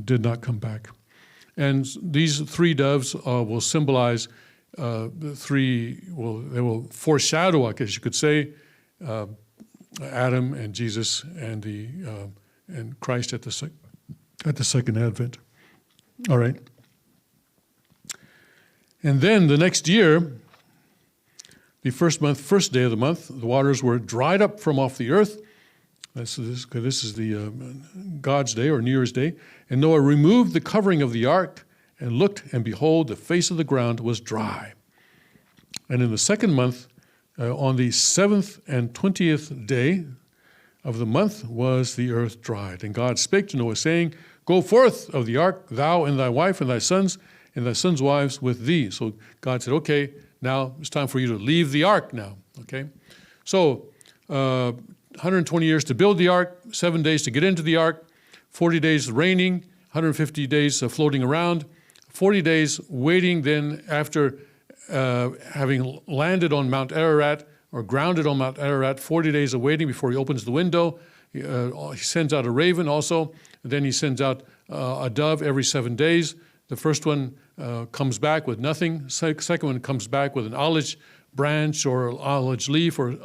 did not come back. And these 3 doves will symbolize they will foreshadow, I guess you could say, Adam and Jesus and Christ at the second advent. All right. And then the next year, the first day of the month, the waters were dried up from off the earth. This is the God's day or New Year's Day. And Noah removed the covering of the ark and looked, and behold, the face of the ground was dry. And in the second month, on the 7th and 20th day of the month, was the earth dried. And God spake to Noah, saying, Go forth of the ark, thou and thy wife and thy sons wives with thee. So God said, okay, now it's time for you to leave the ark now, okay? So 120 years to build the ark, 7 days to get into the ark, 40 days raining, 150 days floating around, 40 days waiting. Then after having landed on Mount Ararat or grounded on Mount Ararat, 40 days of waiting before he opens the window. He sends out a raven also. Then he sends out a dove every 7 days. The first one comes back with nothing. Second one comes back with an olive branch or olive leaf or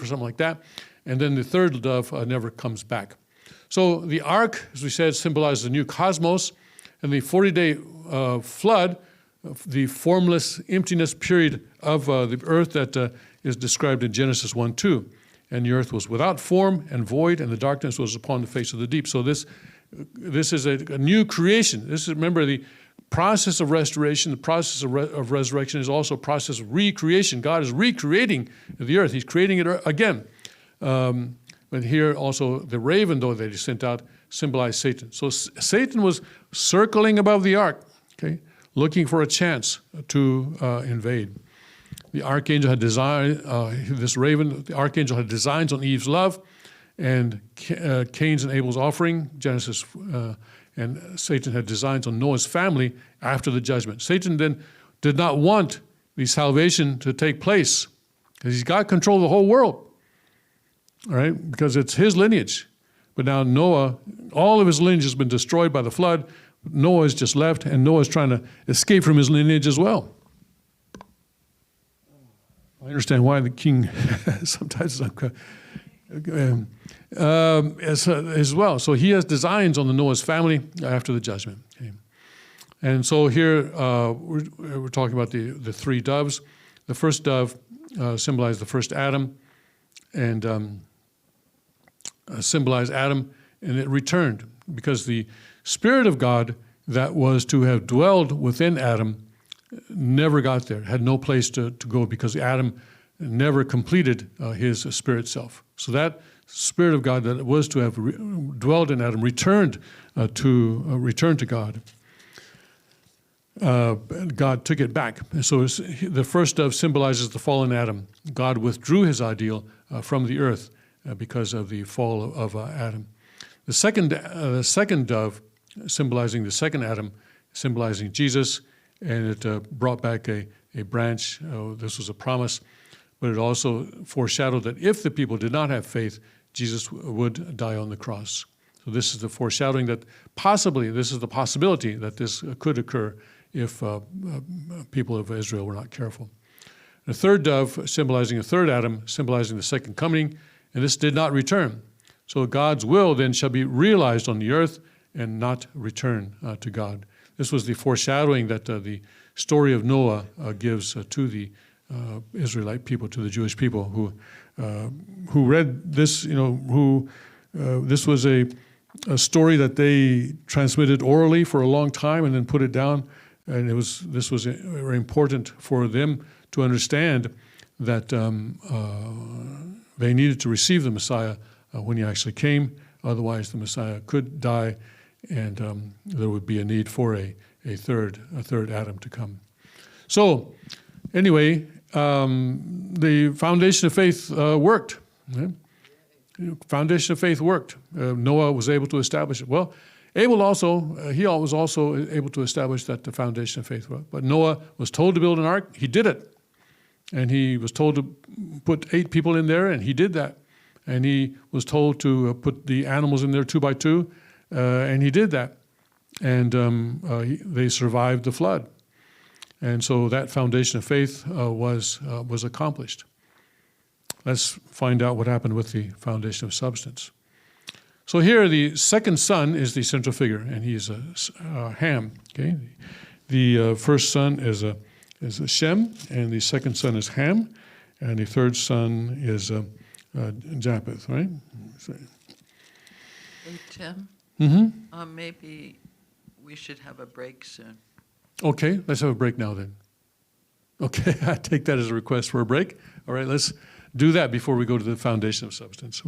something like that. And then the third dove never comes back. So the ark, as we said, symbolizes the new cosmos. And the 40-day flood, the formless emptiness period of the earth that is described in Genesis 1:2. And the earth was without form and void, and the darkness was upon the face of the deep. So this is a new creation. This is, remember, the process of restoration, the process of resurrection is also a process of recreation. God is recreating the earth. He's creating it again. But here also the raven, though, that he sent out symbolized Satan. So Satan was circling above the ark, okay, looking for a chance to invade. The archangel had designed, this raven, the archangel had designs on Eve's love and Cain's and Abel's offering, Genesis, and Satan had designs on Noah's family after the judgment. Satan then did not want the salvation to take place because he's got control of the whole world, all right, because it's his lineage. But now Noah, all of his lineage has been destroyed by the flood. Noah is just left, and Noah is trying to escape from his lineage as well. I understand why the king sometimes as well. So he has designs on the Noah's family after the judgment. Okay. And so here we're talking about the three doves. The first dove symbolized the first Adam and symbolized Adam, and it returned because the Spirit of God that was to have dwelled within Adam never got there, had no place to go because Adam never completed his spirit self. So that Spirit of God that was to have dwelled in Adam returned to God. God took it back. And so the first dove symbolizes the fallen Adam. God withdrew his ideal from the earth because of the fall of Adam. The second dove, symbolizing the second Adam, symbolizing Jesus, and it brought back a branch. This was a promise, but it also foreshadowed that if the people did not have faith, Jesus would die on the cross. So this is the foreshadowing that possibly, this is the possibility that this could occur if people of Israel were not careful. The third dove, symbolizing a third Adam, symbolizing the second coming, and this did not return. So God's will then shall be realized on the earth and not return to God. This was the foreshadowing that the story of Noah gives to the Israelite people, to the Jewish people who read this, this was a story that they transmitted orally for a long time and then put it down. And this was very important for them to understand that they needed to receive the Messiah when he actually came. Otherwise, the Messiah could die, and there would be a need for a third Adam to come. So, anyway, the foundation of faith worked. Okay? Foundation of faith worked. Noah was able to establish it. Well, Abel also, he was also able to establish that the foundation of faith worked. But Noah was told to build an ark. He did it. And he was told to put 8 people in there, and he did that. And he was told to put the animals in there 2 by 2, and he did that. And they survived the flood. And so that foundation of faith was accomplished. Let's find out what happened with the foundation of substance. So here, the second son is the central figure, and he is Ham. Okay, the first son is Shem, and the second son is Ham, and the third son is Japheth. Right? Hey, Tim. Mm-hmm. Maybe we should have a break soon. Okay, let's have a break now then. Okay, I take that as a request for a break. All right, let's do that before we go to the foundation of substance.